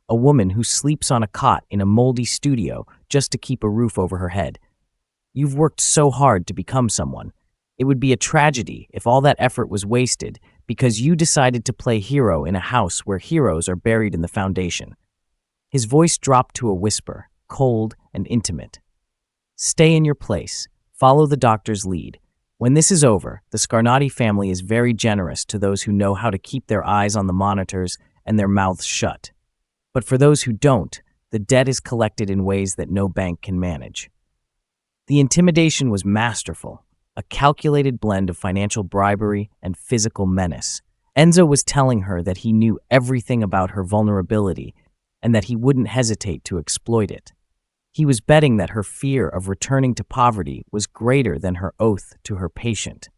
A woman who sleeps on a cot in a moldy studio just to keep a roof over her head. You've worked so hard to become someone. It would be a tragedy if all that effort was wasted because you decided to play hero in a house where heroes are buried in the foundation." His voice dropped to a whisper, cold and intimate. "Stay in your place. Follow the doctor's lead. When this is over, the Scarnati family is very generous to those who know how to keep their eyes on the monitors and their mouths shut. But for those who don't, the debt is collected in ways that no bank can manage." The intimidation was masterful, a calculated blend of financial bribery and physical menace. Enzo was telling her that he knew everything about her vulnerability and that he wouldn't hesitate to exploit it. He was betting that her fear of returning to poverty was greater than her oath to her patient.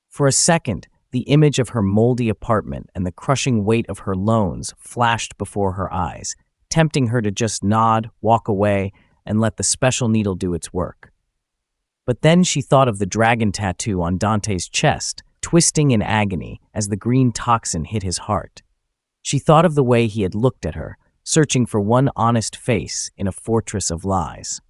For a second, the image of her moldy apartment and the crushing weight of her loans flashed before her eyes, tempting her to just nod, walk away, and let the special needle do its work. But then she thought of the dragon tattoo on Dante's chest, twisting in agony as the green toxin hit his heart. She thought of the way he had looked at her, searching for one honest face in a fortress of lies.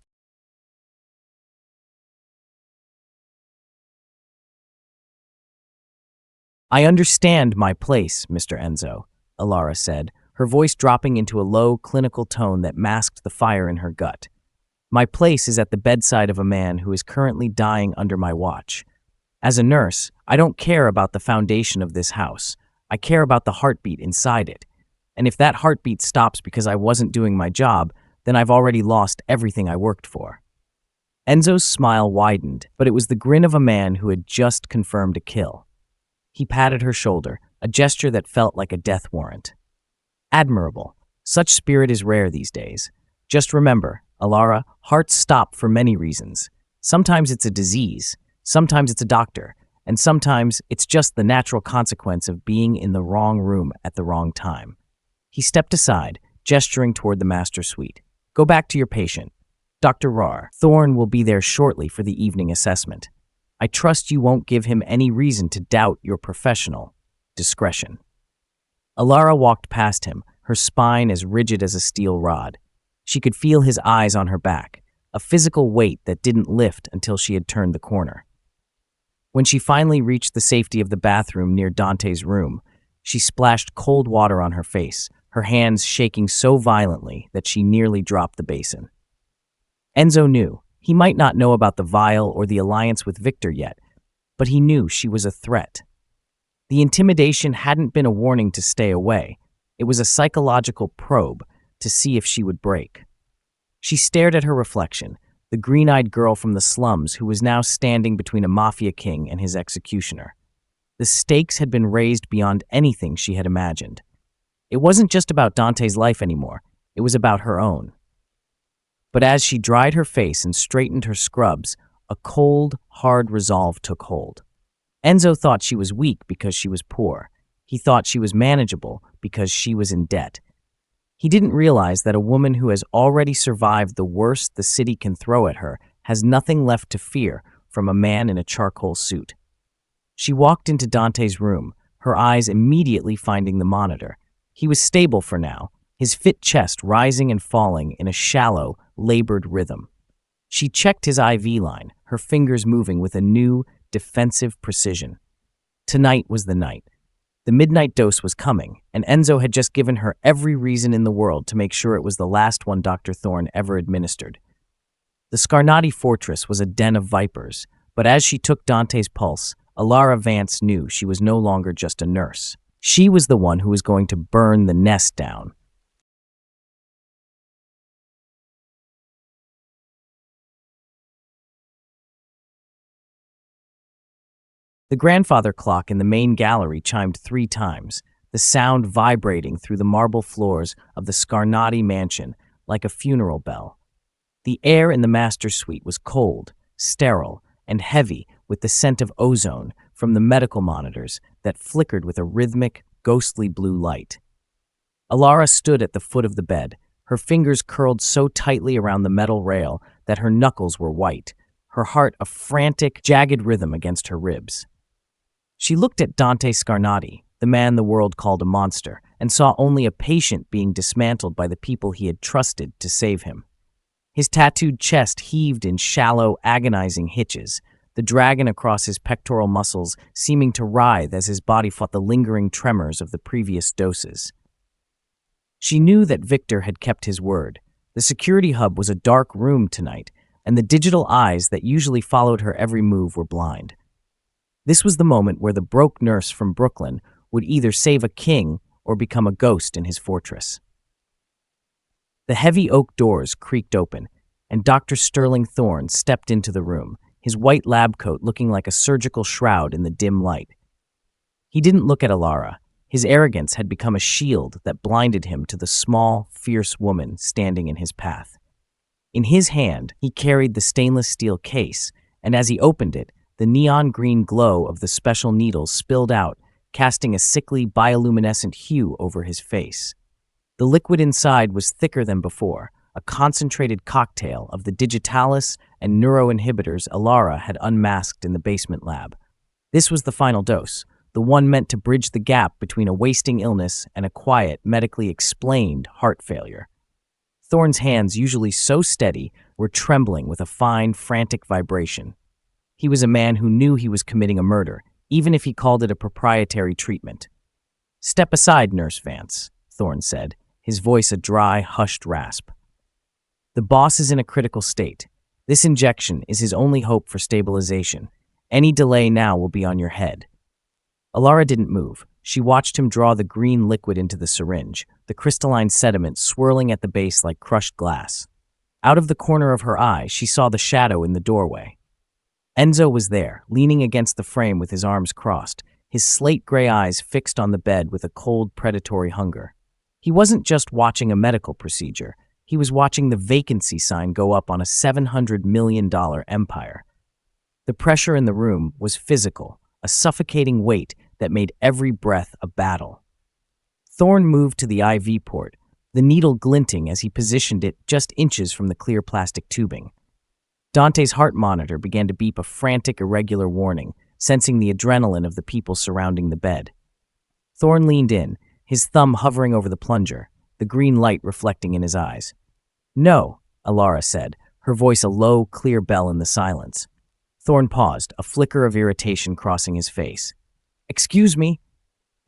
"I understand my place, Mr. Enzo," Elara said, her voice dropping into a low, clinical tone that masked the fire in her gut. "My place is at the bedside of a man who is currently dying under my watch. As a nurse, I don't care about the foundation of this house. I care about the heartbeat inside it. And if that heartbeat stops because I wasn't doing my job, then I've already lost everything I worked for." Enzo's smile widened, but it was the grin of a man who had just confirmed a kill. He patted her shoulder, a gesture that felt like a death warrant. "Admirable. Such spirit is rare these days. Just remember, Elara, hearts stop for many reasons. Sometimes it's a disease, sometimes it's a doctor, and sometimes it's just the natural consequence of being in the wrong room at the wrong time." He stepped aside, gesturing toward the master suite. "Go back to your patient. Dr. Thorne will be there shortly for the evening assessment. I trust you won't give him any reason to doubt your professional discretion." Elara walked past him, her spine as rigid as a steel rod. She could feel his eyes on her back, a physical weight that didn't lift until she had turned the corner. When she finally reached the safety of the bathroom near Dante's room, she splashed cold water on her face, her hands shaking so violently that she nearly dropped the basin. Enzo knew. He might not know about the vial or the alliance with Victor yet, but he knew she was a threat. The intimidation hadn't been a warning to stay away. It was a psychological probe to see if she would break. She stared at her reflection, the green-eyed girl from the slums who was now standing between a mafia king and his executioner. The stakes had been raised beyond anything she had imagined. It wasn't just about Dante's life anymore. It was about her own. But as she dried her face and straightened her scrubs, a cold, hard resolve took hold. Enzo thought she was weak because she was poor. He thought she was manageable because she was in debt. He didn't realize that a woman who has already survived the worst the city can throw at her has nothing left to fear from a man in a charcoal suit. She walked into Dante's room, her eyes immediately finding the monitor. He was stable for now, his fit chest rising and falling in a shallow, labored rhythm. She checked his IV line, her fingers moving with a new, defensive precision. Tonight was the night. The midnight dose was coming, and Enzo had just given her every reason in the world to make sure it was the last one Dr. Thorne ever administered. The Scarnati fortress was a den of vipers, but as she took Dante's pulse, Elara Vance knew she was no longer just a nurse. She was the one who was going to burn the nest down. The grandfather clock in the main gallery chimed 3 times, the sound vibrating through the marble floors of the Scarnati mansion like a funeral bell. The air in the master suite was cold, sterile, and heavy with the scent of ozone from the medical monitors that flickered with a rhythmic, ghostly blue light. Elara stood at the foot of the bed, her fingers curled so tightly around the metal rail that her knuckles were white, her heart a frantic, jagged rhythm against her ribs. She looked at Dante Scarnati, the man the world called a monster, and saw only a patient being dismantled by the people he had trusted to save him. His tattooed chest heaved in shallow, agonizing hitches, the dragon across his pectoral muscles seeming to writhe as his body fought the lingering tremors of the previous doses. She knew that Victor had kept his word. The security hub was a dark room tonight, and the digital eyes that usually followed her every move were blind. This was the moment where the broke nurse from Brooklyn would either save a king or become a ghost in his fortress. The heavy oak doors creaked open, and Dr. Sterling Thorne stepped into the room, his white lab coat looking like a surgical shroud in the dim light. He didn't look at Elara. His arrogance had become a shield that blinded him to the small, fierce woman standing in his path. In his hand, he carried the stainless steel case, and as he opened it, the neon green glow of the special needles spilled out, casting a sickly bioluminescent hue over his face. The liquid inside was thicker than before, a concentrated cocktail of the digitalis and neuroinhibitors Elara had unmasked in the basement lab. This was the final dose, the one meant to bridge the gap between a wasting illness and a quiet, medically explained heart failure. Thorne's hands, usually so steady, were trembling with a fine, frantic vibration. He was a man who knew he was committing a murder, even if he called it a proprietary treatment. "Step aside, Nurse Vance," Thorne said, his voice a dry, hushed rasp. "The boss is in a critical state. This injection is his only hope for stabilization. Any delay now will be on your head." Elara didn't move. She watched him draw the green liquid into the syringe, the crystalline sediment swirling at the base like crushed glass. Out of the corner of her eye, she saw the shadow in the doorway. Enzo was there, leaning against the frame with his arms crossed, his slate-gray eyes fixed on the bed with a cold, predatory hunger. He wasn't just watching a medical procedure. He was watching the vacancy sign go up on a $700 million empire. The pressure in the room was physical, a suffocating weight that made every breath a battle. Thorne moved to the IV port, the needle glinting as he positioned it just inches from the clear plastic tubing. Dante's heart monitor began to beep a frantic, irregular warning, sensing the adrenaline of the people surrounding the bed. Thorne leaned in, his thumb hovering over the plunger, the green light reflecting in his eyes. "No," Elara said, her voice a low, clear bell in the silence. Thorne paused, a flicker of irritation crossing his face. "Excuse me?"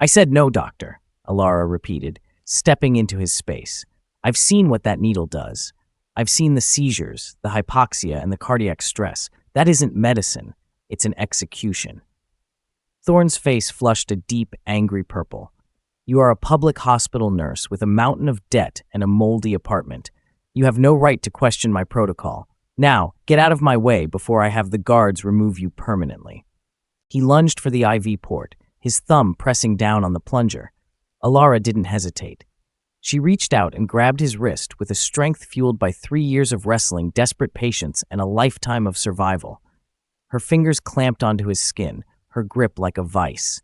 "I said no, doctor," Elara repeated, stepping into his space. "I've seen what that needle does. I've seen the seizures, the hypoxia, and the cardiac stress. That isn't medicine. It's an execution." Thorne's face flushed a deep, angry purple. "You are a public hospital nurse with a mountain of debt and a moldy apartment. You have no right to question my protocol. Now, get out of my way before I have the guards remove you permanently." He lunged for the IV port, his thumb pressing down on the plunger. Elara didn't hesitate. She reached out and grabbed his wrist with a strength fueled by 3 years of wrestling, desperate patience, and a lifetime of survival. Her fingers clamped onto his skin, her grip like a vice.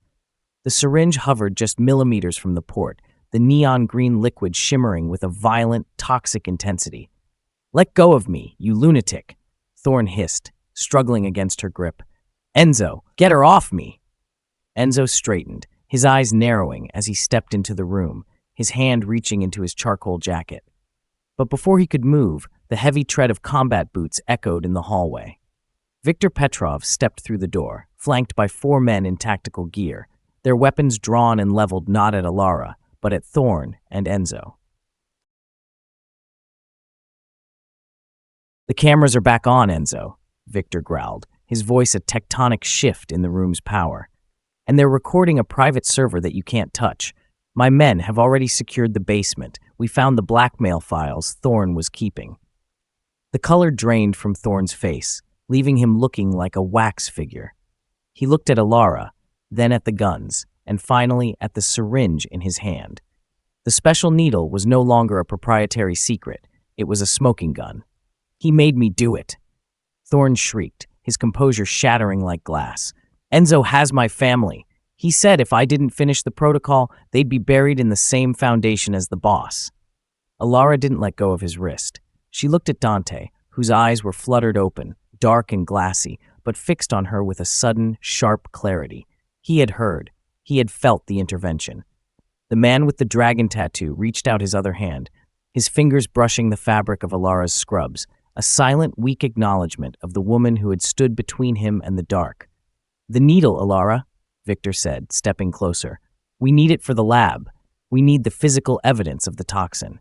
The syringe hovered just millimeters from the port, the neon green liquid shimmering with a violent, toxic intensity. "Let go of me, you lunatic," Thorne hissed, struggling against her grip. "Enzo, get her off me!" Enzo straightened, his eyes narrowing as he stepped into the room, his hand reaching into his charcoal jacket. But before he could move, the The heavy tread of combat boots echoed in the hallway. Viktor Petrov stepped through the door, flanked by 4 men in tactical gear, their weapons drawn and leveled not at Elara, but at Thorn and Enzo. "The cameras are back on, Enzo," Viktor growled, his voice a tectonic shift in the room's power. "And they're recording a private server that you can't touch. My men have already secured the basement. We found the blackmail files Thorn was keeping." The color drained from Thorn's face, leaving him looking like a wax figure. He looked at Elara, then at the guns, and finally at the syringe in his hand. The special needle was no longer a proprietary secret. It was a smoking gun. "He made me do it," Thorn shrieked, his composure shattering like glass. "Enzo has my family. He said if I didn't finish the protocol, they'd be buried in the same foundation as the boss." Elara didn't let go of his wrist. She looked at Dante, whose eyes were fluttered open, dark and glassy, but fixed on her with a sudden, sharp clarity. He had heard. He had felt the intervention. The man with the dragon tattoo reached out his other hand, his fingers brushing the fabric of Elara's scrubs, a silent, weak acknowledgement of the woman who had stood between him and the dark. "The needle, Elara," Viktor said, stepping closer. "We need it for the lab. We need the physical evidence of the toxin."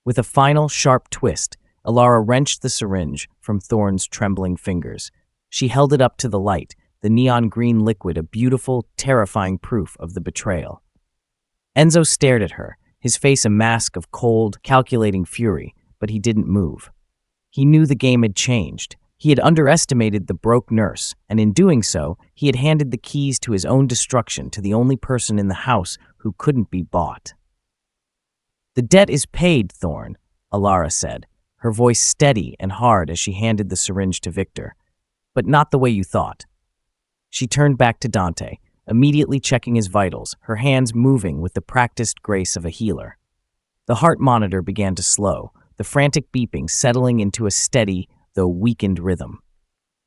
With a final, sharp twist, Elara wrenched the syringe from Thorn's trembling fingers. She held it up to the light, the neon green liquid a beautiful, terrifying proof of the betrayal. Enzo stared at her, his face a mask of cold, calculating fury, but he didn't move. He knew the game had changed. He had underestimated the broke nurse, and in doing so, he had handed the keys to his own destruction to the only person in the house who couldn't be bought. "The debt is paid, Thorn," Elara said, her voice steady and hard as she handed the syringe to Viktor. "But not the way you thought." She turned back to Dante, immediately checking his vitals, her hands moving with the practiced grace of a healer. The heart monitor began to slow, the frantic beeping settling into a steady, though weakened rhythm.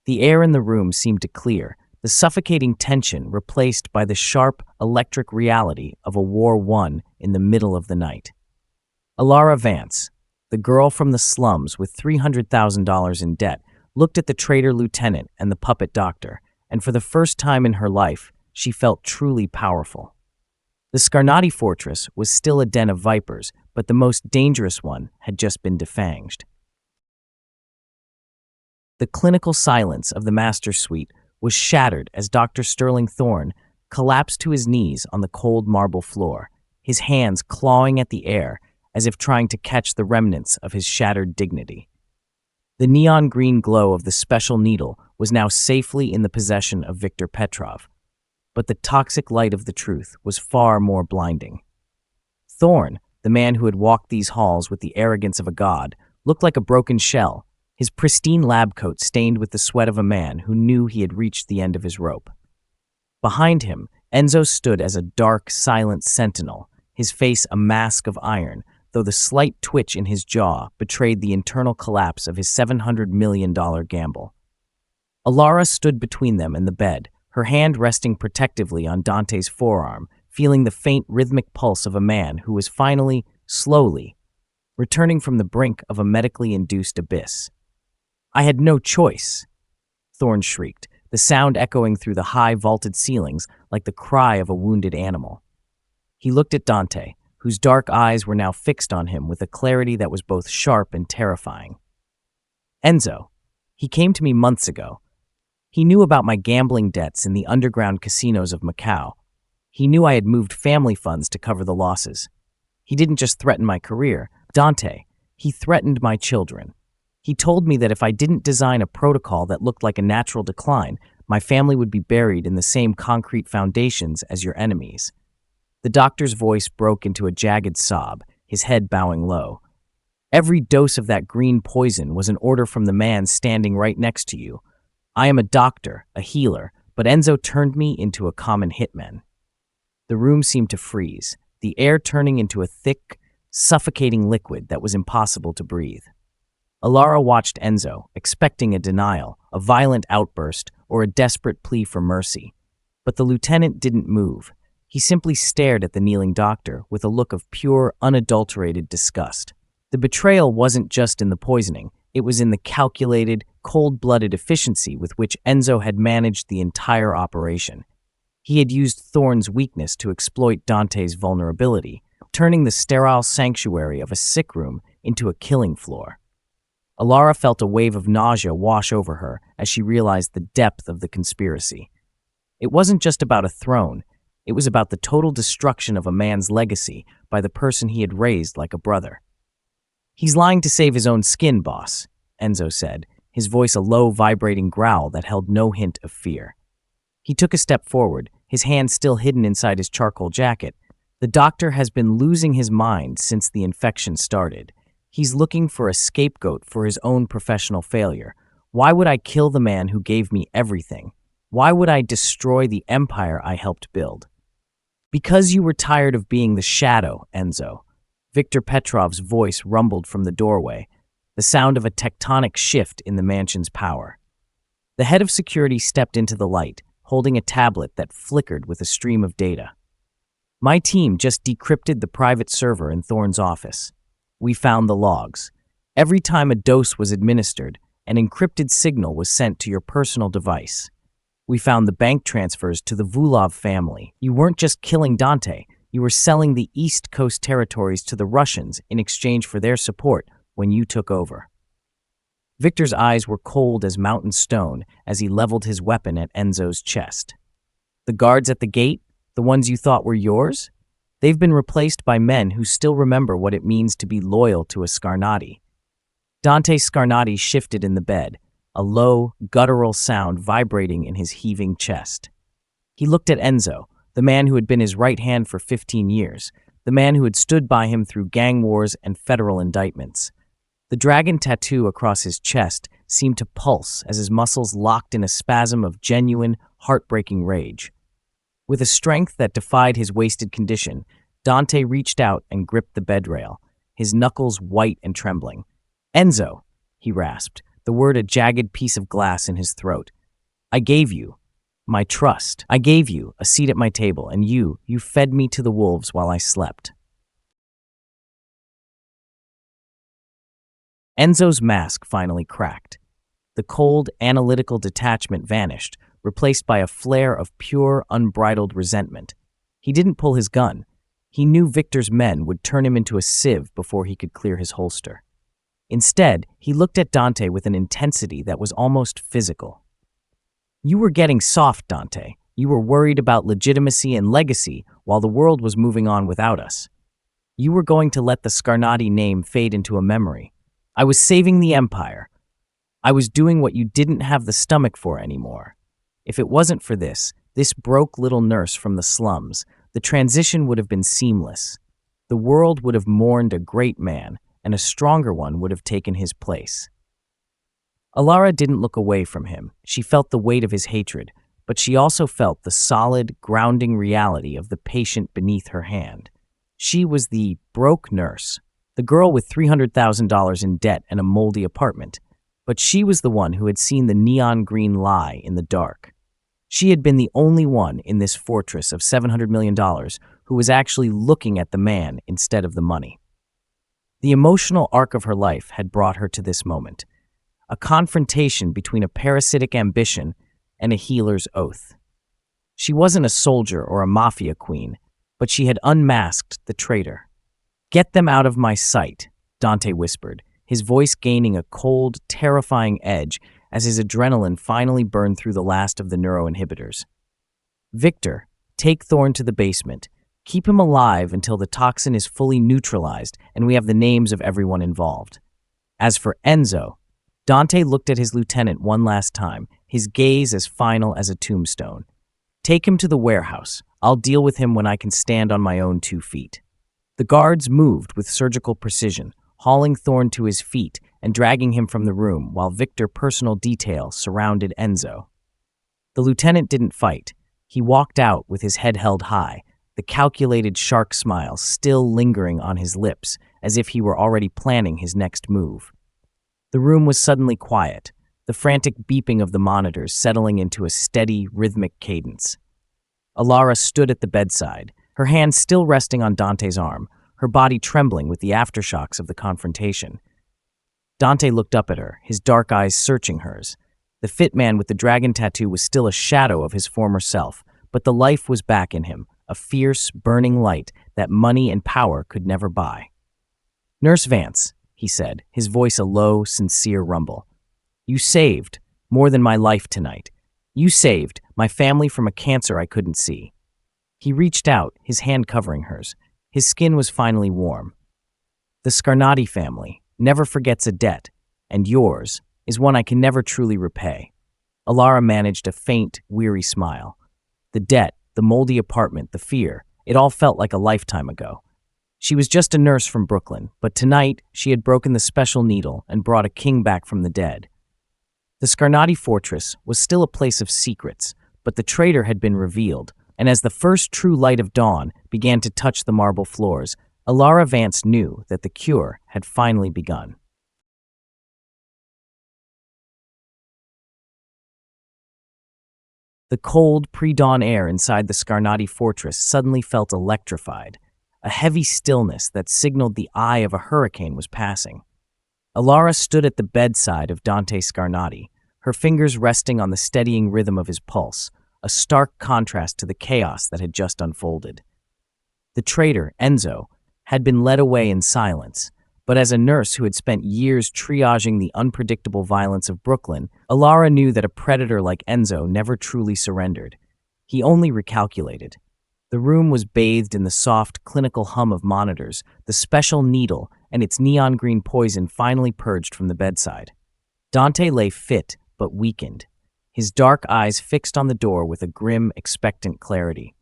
The air in the room seemed to clear, the suffocating tension replaced by the sharp, electric reality of a war won in the middle of the night. Elara Vance, the girl from the slums with $300,000 in debt, looked at the traitor lieutenant and the puppet doctor, and for the first time in her life, she felt truly powerful. The Scarnati fortress was still a den of vipers, but the most dangerous one had just been defanged. The clinical silence of the master suite was shattered as Dr. Sterling Thorne collapsed to his knees on the cold marble floor, his hands clawing at the air as if trying to catch the remnants of his shattered dignity. The neon green glow of the special needle was now safely in the possession of Viktor Petrov, but the toxic light of the truth was far more blinding. Thorn, the man who had walked these halls with the arrogance of a god, looked like a broken shell, his pristine lab coat stained with the sweat of a man who knew he had reached the end of his rope. Behind him, Enzo stood as a dark, silent sentinel, his face a mask of iron, though the slight twitch in his jaw betrayed the internal collapse of his $700 million gamble. Elara stood between them and the bed, her hand resting protectively on Dante's forearm, feeling the faint rhythmic pulse of a man who was finally, slowly, returning from the brink of a medically induced abyss. "I had no choice," Thorn shrieked, the sound echoing through the high vaulted ceilings like the cry of a wounded animal. He looked at Dante, whose dark eyes were now fixed on him with a clarity that was both sharp and terrifying. "Enzo, he came to me months ago. He knew about my gambling debts in the underground casinos of Macau. He knew I had moved family funds to cover the losses. He didn't just threaten my career, Dante, he threatened my children. He told me that if I didn't design a protocol that looked like a natural decline, my family would be buried in the same concrete foundations as your enemies." The doctor's voice broke into a jagged sob, his head bowing low. "Every dose of that green poison was an order from the man standing right next to you. I am a doctor, a healer, but Enzo turned me into a common hitman." The room seemed to freeze, the air turning into a thick, suffocating liquid that was impossible to breathe. Elara watched Enzo, expecting a denial, a violent outburst, or a desperate plea for mercy. But the lieutenant didn't move. He simply stared at the kneeling doctor with a look of pure, unadulterated disgust. The betrayal wasn't just in the poisoning, It was in the calculated, cold-blooded efficiency with which Enzo had managed the entire operation. He had used Thorne's weakness to exploit Dante's vulnerability, turning the sterile sanctuary of a sick room into a killing floor. Elara felt a wave of nausea wash over her as she realized the depth of the conspiracy. It wasn't just about a throne, it was about the total destruction of a man's legacy by the person he had raised like a brother. "He's lying to save his own skin, boss," Enzo said, his voice a low, vibrating growl that held no hint of fear. He took a step forward, his hand still hidden inside his charcoal jacket. "The doctor has been losing his mind since the infection started. He's looking for a scapegoat for his own professional failure. Why would I kill the man who gave me everything? Why would I destroy the empire I helped build?" "Because you were tired of being the shadow, Enzo." Viktor Petrov's voice rumbled from the doorway, the sound of a tectonic shift in the mansion's power. The head of security stepped into the light, holding a tablet that flickered with a stream of data. "My team just decrypted the private server in Thorne's office. We found the logs. Every time a dose was administered, an encrypted signal was sent to your personal device. We found the bank transfers to the Vulov family. You weren't just killing Dante, you were selling the East Coast territories to the Russians in exchange for their support when you took over." Victor's eyes were cold as mountain stone as he leveled his weapon at Enzo's chest. "The guards at the gate, the ones you thought were yours? They've been replaced by men who still remember what it means to be loyal to a Scarnati." Dante Scarnati shifted in the bed, a low, guttural sound vibrating in his heaving chest. He looked at Enzo, the man who had been his right hand for 15 years, the man who had stood by him through gang wars and federal indictments. The dragon tattoo across his chest seemed to pulse as his muscles locked in a spasm of genuine, heartbreaking rage. With a strength that defied his wasted condition, Dante reached out and gripped the bedrail, his knuckles white and trembling. "Enzo," he rasped, the word a jagged piece of glass in his throat. "I gave you my trust. I gave you a seat at my table, and you fed me to the wolves while I slept." Enzo's mask finally cracked. The cold, analytical detachment vanished, replaced by a flare of pure, unbridled resentment. He didn't pull his gun. He knew Victor's men would turn him into a sieve before he could clear his holster. Instead, he looked at Dante with an intensity that was almost physical. "You were getting soft, Dante. You were worried about legitimacy and legacy while the world was moving on without us. You were going to let the Scarnati name fade into a memory. I was saving the empire. I was doing what you didn't have the stomach for anymore. If it wasn't for this broke little nurse from the slums, the transition would have been seamless. The world would have mourned a great man, and a stronger one would have taken his place." Elara didn't look away from him. She felt the weight of his hatred, but she also felt the solid, grounding reality of the patient beneath her hand. She was the broke nurse, the girl with $300,000 in debt and a moldy apartment, but she was the one who had seen the neon green lie in the dark. She had been the only one in this fortress of $700 million who was actually looking at the man instead of the money. The emotional arc of her life had brought her to this moment, a confrontation between a parasitic ambition and a healer's oath. She wasn't a soldier or a mafia queen, but she had unmasked the traitor. "Get them out of my sight," Dante whispered, his voice gaining a cold, terrifying edge as his adrenaline finally burned through the last of the neuroinhibitors. "Victor, take Thorne to the basement. Keep him alive until the toxin is fully neutralized and we have the names of everyone involved. As for Enzo," Dante looked at his lieutenant one last time, his gaze as final as a tombstone. "Take him to the warehouse. I'll deal with him when I can stand on my own 2 feet." The guards moved with surgical precision, hauling Thorne to his feet and dragging him from the room while Victor personal detail surrounded Enzo. The lieutenant didn't fight. He walked out with his head held high, the calculated shark smile still lingering on his lips as if he were already planning his next move. The room was suddenly quiet, the frantic beeping of the monitors settling into a steady, rhythmic cadence. Elara stood at the bedside, her hand still resting on Dante's arm, her body trembling with the aftershocks of the confrontation. Dante looked up at her, his dark eyes searching hers. The fit man with the dragon tattoo was still a shadow of his former self, but the life was back in him, a fierce, burning light that money and power could never buy. "Nurse Vance," he said, his voice a low, sincere rumble. "You saved more than my life tonight. You saved my family from a cancer I couldn't see." He reached out, his hand covering hers. His skin was finally warm. "The Scarnati family never forgets a debt, and yours is one I can never truly repay." Elara managed a faint, weary smile. The debt, the moldy apartment, the fear, it all felt like a lifetime ago. She was just a nurse from Brooklyn, but tonight she had broken the special needle and brought a king back from the dead. The Scarnati fortress was still a place of secrets, but the traitor had been revealed, and as the first true light of dawn began to touch the marble floors, Elara Vance knew that the cure had finally begun. The cold, pre-dawn air inside the Scarnati fortress suddenly felt electrified, a heavy stillness that signaled the eye of a hurricane was passing. Elara stood at the bedside of Dante Scarnati, her fingers resting on the steadying rhythm of his pulse, a stark contrast to the chaos that had just unfolded. The traitor, Enzo, had been led away in silence, but as a nurse who had spent years triaging the unpredictable violence of Brooklyn, Elara knew that a predator like Enzo never truly surrendered. He only recalculated. The room was bathed in the soft, clinical hum of monitors, the special needle and its neon green poison finally purged from the bedside. Dante lay fit but weakened, his dark eyes fixed on the door with a grim, expectant clarity.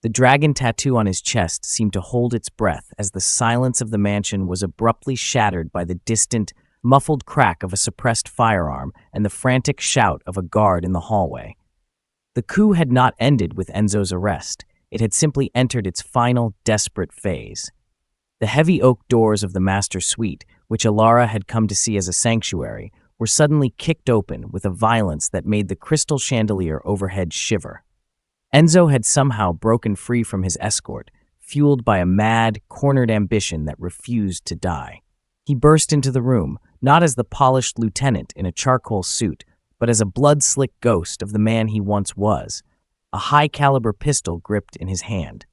The dragon tattoo on his chest seemed to hold its breath as the silence of the mansion was abruptly shattered by the distant, muffled crack of a suppressed firearm and the frantic shout of a guard in the hallway. The coup had not ended with Enzo's arrest. It had simply entered its final, desperate phase. The heavy oak doors of the master suite, which Elara had come to see as a sanctuary, were suddenly kicked open with a violence that made the crystal chandelier overhead shiver. Enzo had somehow broken free from his escort, fueled by a mad, cornered ambition that refused to die. He burst into the room, not as the polished lieutenant in a charcoal suit, but as a blood-slick ghost of the man he once was, a high-caliber pistol gripped in his hand.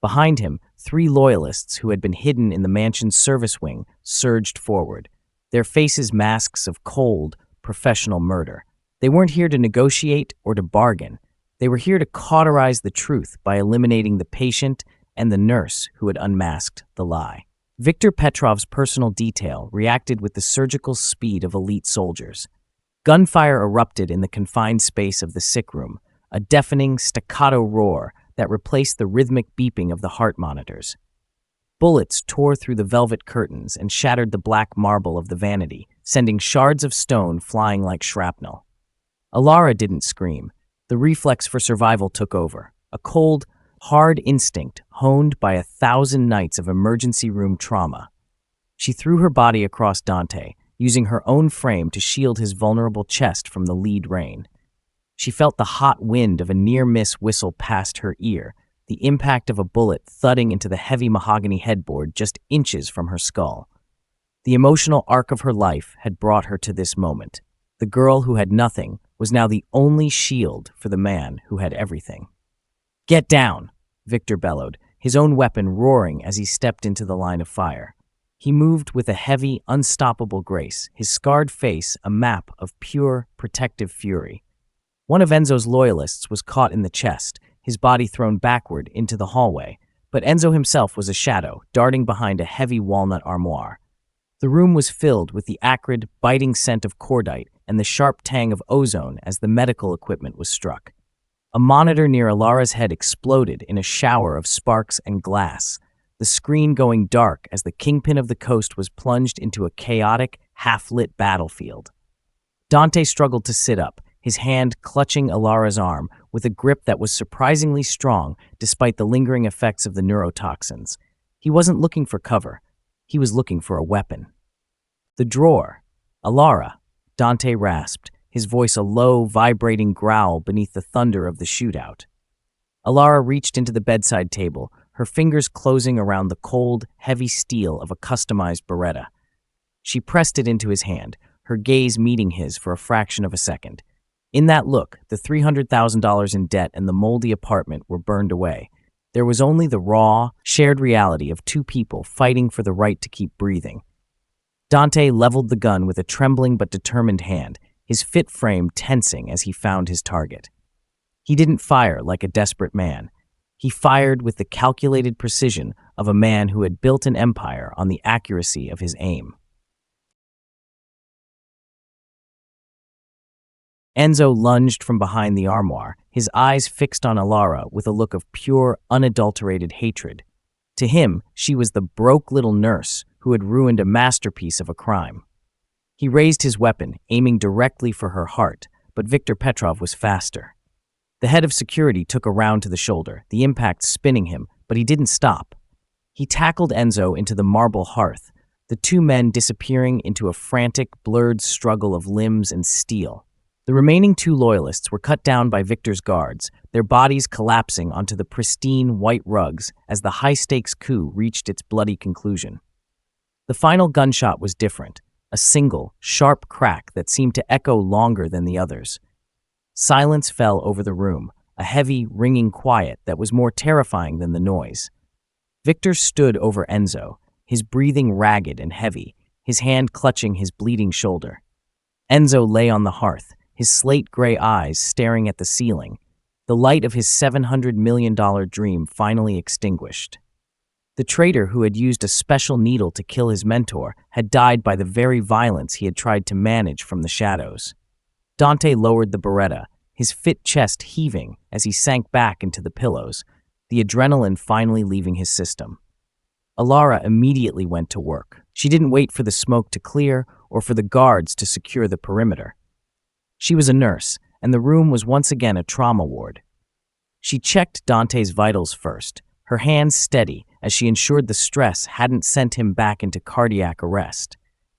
Behind him, 3 loyalists who had been hidden in the mansion's service wing surged forward, their faces masks of cold, professional murder. They weren't here to negotiate or to bargain. They were here to cauterize the truth by eliminating the patient and the nurse who had unmasked the lie. Viktor Petrov's personal detail reacted with the surgical speed of elite soldiers. Gunfire erupted in the confined space of the sick room, a deafening staccato roar that replaced the rhythmic beeping of the heart monitors. Bullets tore through the velvet curtains and shattered the black marble of the vanity, sending shards of stone flying like shrapnel. Elara didn't scream. The reflex for survival took over, a cold, hard instinct honed by 1,000 nights of emergency room trauma. She threw her body across Dante, using her own frame to shield his vulnerable chest from the lead rain. She felt the hot wind of a near-miss whistle past her ear, the impact of a bullet thudding into the heavy mahogany headboard just inches from her skull. The emotional arc of her life had brought her to this moment. The girl who had nothing was now the only shield for the man who had everything. "Get down!" Viktor bellowed, his own weapon roaring as he stepped into the line of fire. He moved with a heavy, unstoppable grace, his scarred face a map of pure, protective fury. One of Enzo's loyalists was caught in the chest, his body thrown backward into the hallway, but Enzo himself was a shadow, darting behind a heavy walnut armoire. The room was filled with the acrid, biting scent of cordite and the sharp tang of ozone as the medical equipment was struck. A monitor near Elara's head exploded in a shower of sparks and glass, the screen going dark as the Kingpin of the coast was plunged into a chaotic, half-lit battlefield. Dante struggled to sit up, his hand clutching Elara's arm with a grip that was surprisingly strong despite the lingering effects of the neurotoxins. He wasn't looking for cover. He was looking for a weapon. "The drawer. Elara," Dante rasped, his voice a low, vibrating growl beneath the thunder of the shootout. Elara reached into the bedside table, her fingers closing around the cold, heavy steel of a customized Beretta. She pressed it into his hand, her gaze meeting his for a fraction of a second. In that look, the $300,000 in debt and the moldy apartment were burned away. There was only the raw, shared reality of two people fighting for the right to keep breathing. Dante leveled the gun with a trembling but determined hand, his fit frame tensing as he found his target. He didn't fire like a desperate man. He fired with the calculated precision of a man who had built an empire on the accuracy of his aim. Enzo lunged from behind the armoire, his eyes fixed on Elara with a look of pure, unadulterated hatred. To him, she was the broke little nurse who had ruined a masterpiece of a crime. He raised his weapon, aiming directly for her heart, but Viktor Petrov was faster. The head of security took a round to the shoulder, the impact spinning him, but he didn't stop. He tackled Enzo into the marble hearth, the two men disappearing into a frantic, blurred struggle of limbs and steel. The remaining two loyalists were cut down by Victor's guards, their bodies collapsing onto the pristine white rugs as the high-stakes coup reached its bloody conclusion. The final gunshot was different, a single, sharp crack that seemed to echo longer than the others. Silence fell over the room, a heavy, ringing quiet that was more terrifying than the noise. Victor stood over Enzo, his breathing ragged and heavy, his hand clutching his bleeding shoulder. Enzo lay on the hearth, his slate-gray eyes staring at the ceiling, the light of his $700 million dream finally extinguished. The traitor who had used a special needle to kill his mentor had died by the very violence he had tried to manage from the shadows. Dante lowered the Beretta, his fit chest heaving as he sank back into the pillows, the adrenaline finally leaving his system. Elara immediately went to work. She didn't wait for the smoke to clear or for the guards to secure the perimeter. She was a nurse, and the room was once again a trauma ward. She checked Dante's vitals first, her hands steady as she ensured the stress hadn't sent him back into cardiac arrest.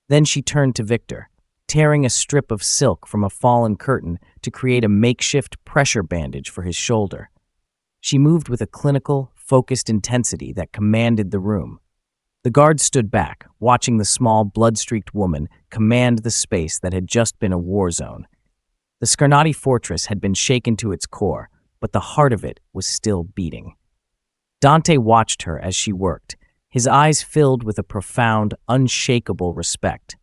Then she turned to Victor, tearing a strip of silk from a fallen curtain to create a makeshift pressure bandage for his shoulder. She moved with a clinical, focused intensity that commanded the room. The guards stood back, watching the small, blood-streaked woman command the space that had just been a war zone. The Scarnati fortress had been shaken to its core, but the heart of it was still beating. Dante watched her as she worked, his eyes filled with a profound, unshakable respect.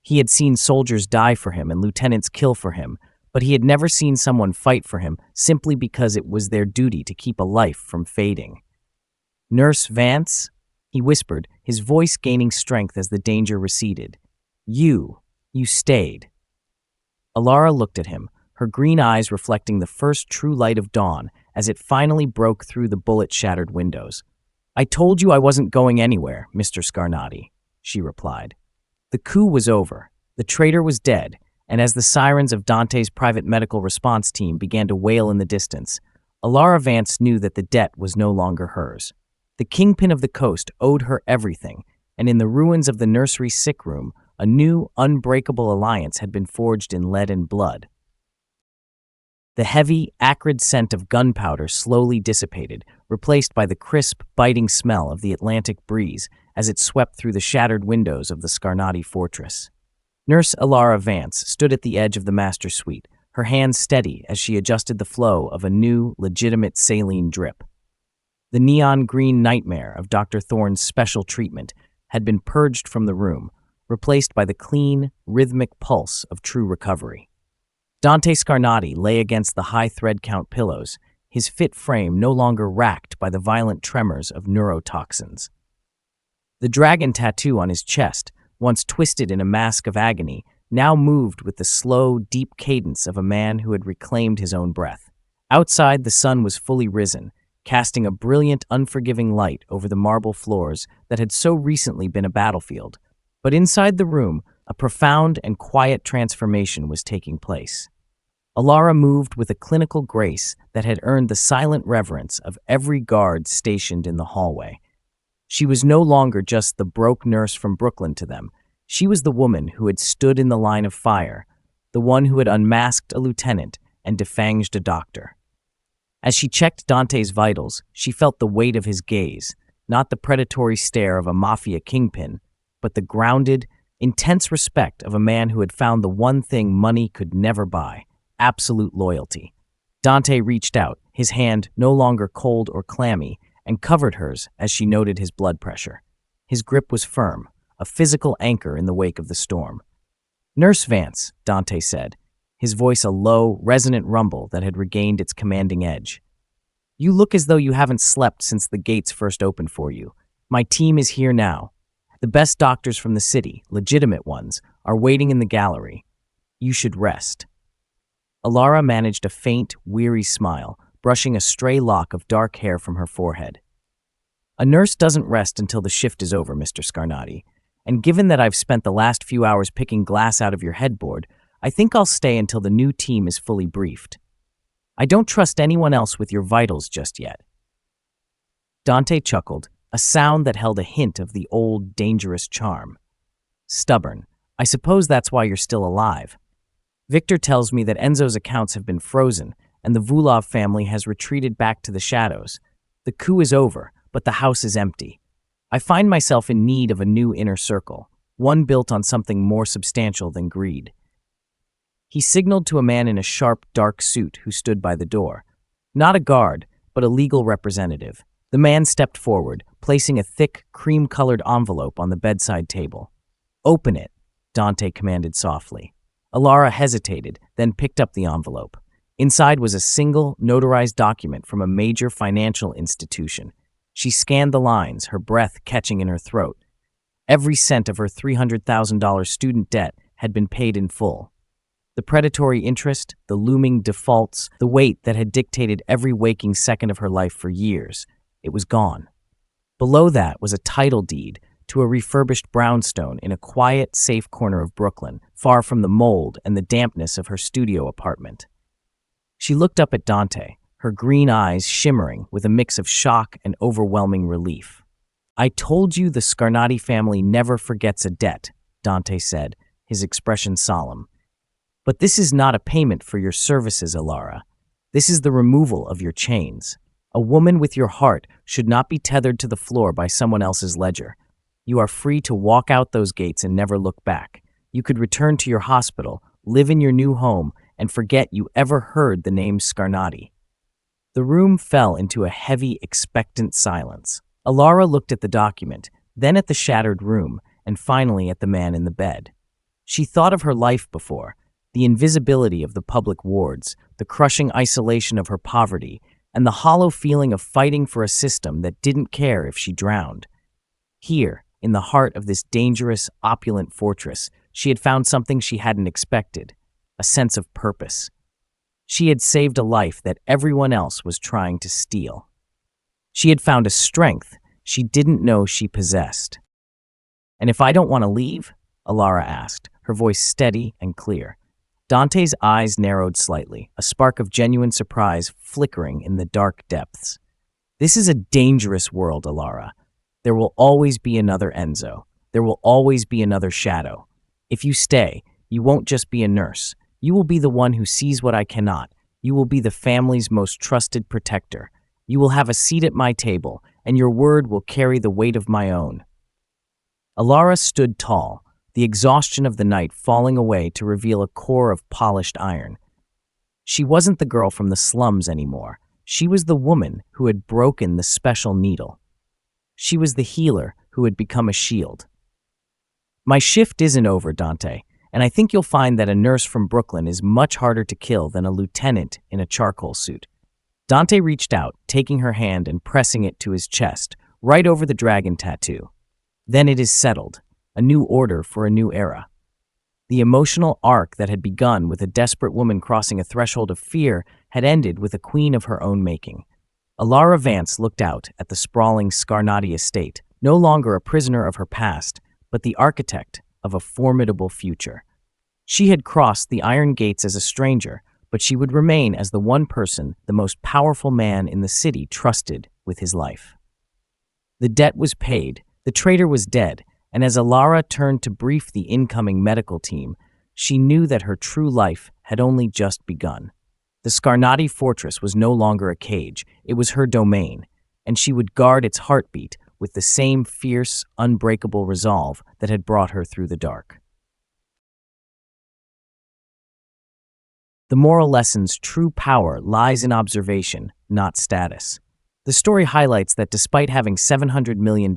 He had seen soldiers die for him and lieutenants kill for him, but he had never seen someone fight for him simply because it was their duty to keep a life from fading. "Nurse Vance?" he whispered, his voice gaining strength as the danger receded. You stayed." Elara looked at him, her green eyes reflecting the first true light of dawn as it finally broke through the bullet-shattered windows. "I told you I wasn't going anywhere, Mr. Scarnati," she replied. The coup was over, the traitor was dead, and as the sirens of Dante's private medical response team began to wail in the distance, Elara Vance knew that the debt was no longer hers. The Kingpin of the coast owed her everything, and in the ruins of the nursery sick room, a new, unbreakable alliance had been forged in lead and blood. The heavy, acrid scent of gunpowder slowly dissipated, replaced by the crisp, biting smell of the Atlantic breeze as it swept through the shattered windows of the Scarnati fortress. Nurse Elara Vance stood at the edge of the master suite, her hands steady as she adjusted the flow of a new, legitimate saline drip. The neon green nightmare of Dr. Thorne's special treatment had been purged from the room, replaced by the clean, rhythmic pulse of true recovery. Dante Scarnati lay against the high thread count pillows, his fit frame no longer racked by the violent tremors of neurotoxins. The dragon tattoo on his chest, once twisted in a mask of agony, now moved with the slow, deep cadence of a man who had reclaimed his own breath. Outside, the sun was fully risen, casting a brilliant, unforgiving light over the marble floors that had so recently been a battlefield. But inside the room, a profound and quiet transformation was taking place. Elara moved with a clinical grace that had earned the silent reverence of every guard stationed in the hallway. She was no longer just the broke nurse from Brooklyn to them. She was the woman who had stood in the line of fire, the one who had unmasked a lieutenant and defanged a doctor. As she checked Dante's vitals, she felt the weight of his gaze, not the predatory stare of a mafia kingpin, but the grounded, intense respect of a man who had found the one thing money could never buy: absolute loyalty. Dante reached out, his hand no longer cold or clammy, and covered hers as she noted his blood pressure. His grip was firm, a physical anchor in the wake of the storm. "Nurse Vance," Dante said, his voice a low, resonant rumble that had regained its commanding edge. "You look as though you haven't slept since the gates first opened for you. My team is here now. The best doctors from the city, legitimate ones, are waiting in the gallery. You should rest." Elara managed a faint, weary smile, brushing a stray lock of dark hair from her forehead. "A nurse doesn't rest until the shift is over, Mr. Scarnati, and given that I've spent the last few hours picking glass out of your headboard, I think I'll stay until the new team is fully briefed. I don't trust anyone else with your vitals just yet." Dante chuckled, a sound that held a hint of the old, dangerous charm. "Stubborn. I suppose that's why you're still alive. Victor tells me that Enzo's accounts have been frozen, and the Vulov family has retreated back to the shadows. The coup is over, but the house is empty. I find myself in need of a new inner circle, one built on something more substantial than greed." He signaled to a man in a sharp, dark suit who stood by the door. Not a guard, but a legal representative. The man stepped forward, placing a thick, cream-colored envelope on the bedside table. "Open it," Dante commanded softly. Elara hesitated, then picked up the envelope. Inside was a single, notarized document from a major financial institution. She scanned the lines, her breath catching in her throat. Every cent of her $300,000 student debt had been paid in full. The predatory interest, the looming defaults, the weight that had dictated every waking second of her life for years, it was gone. Below that was a title deed to a refurbished brownstone in a quiet, safe corner of Brooklyn, far from the mold and the dampness of her studio apartment. She looked up at Dante, her green eyes shimmering with a mix of shock and overwhelming relief. "I told you the Scarnati family never forgets a debt," Dante said, his expression solemn. "But this is not a payment for your services, Elara. This is the removal of your chains. A woman with your heart should not be tethered to the floor by someone else's ledger. You are free to walk out those gates and never look back. You could return to your hospital, live in your new home, and forget you ever heard the name Scarnati." The room fell into a heavy, expectant silence. Elara looked at the document, then at the shattered room, and finally at the man in the bed. She thought of her life before, the invisibility of the public wards, the crushing isolation of her poverty, and the hollow feeling of fighting for a system that didn't care if she drowned. Here, in the heart of this dangerous, opulent fortress, she had found something she hadn't expected: a sense of purpose. She had saved a life that everyone else was trying to steal. She had found a strength she didn't know she possessed. "And if I don't want to leave?" Elara asked, her voice steady and clear. Dante's eyes narrowed slightly, a spark of genuine surprise flickering in the dark depths. "This is a dangerous world, Elara. There will always be another Enzo. There will always be another shadow. If you stay, you won't just be a nurse. You will be the one who sees what I cannot. You will be the family's most trusted protector. You will have a seat at my table, and your word will carry the weight of my own." Elara stood tall, the exhaustion of the night falling away to reveal a core of polished iron. She wasn't the girl from the slums anymore. She was the woman who had broken the special needle. She was the healer who had become a shield. "My shift isn't over, Dante, and I think you'll find that a nurse from Brooklyn is much harder to kill than a lieutenant in a charcoal suit." Dante reached out, taking her hand and pressing it to his chest, right over the dragon tattoo. "Then it is settled. A new order for a new era." The emotional arc that had begun with a desperate woman crossing a threshold of fear had ended with a queen of her own making. Elara Vance looked out at the sprawling Scarnati estate, no longer a prisoner of her past, but the architect of a formidable future. She had crossed the iron gates as a stranger, but she would remain as the one person the most powerful man in the city trusted with his life. The debt was paid, the traitor was dead, and as Elara turned to brief the incoming medical team, she knew that her true life had only just begun. The Scarnati fortress was no longer a cage, it was her domain, and she would guard its heartbeat with the same fierce, unbreakable resolve that had brought her through the dark. The moral lesson's true power lies in observation, not status. The story highlights that despite having $700 million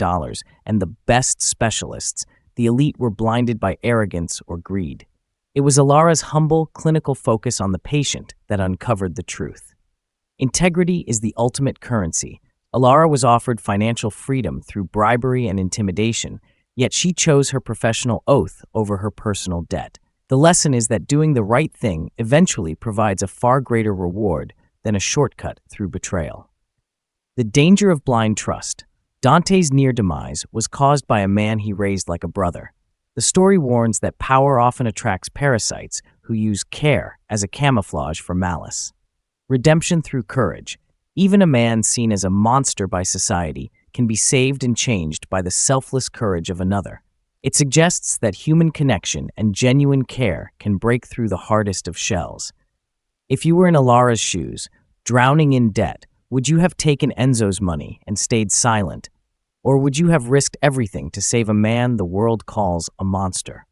and the best specialists, the elite were blinded by arrogance or greed. It was Elara's humble, clinical focus on the patient that uncovered the truth. Integrity is the ultimate currency. Elara was offered financial freedom through bribery and intimidation, yet she chose her professional oath over her personal debt. The lesson is that doing the right thing eventually provides a far greater reward than a shortcut through betrayal. The danger of blind trust. Dante's near demise was caused by a man he raised like a brother. The story warns that power often attracts parasites who use care as a camouflage for malice. Redemption through courage. Even a man seen as a monster by society can be saved and changed by the selfless courage of another. It suggests that human connection and genuine care can break through the hardest of shells. If you were in Elara's shoes, drowning in debt, would you have taken Enzo's money and stayed silent? Or would you have risked everything to save a man the world calls a monster?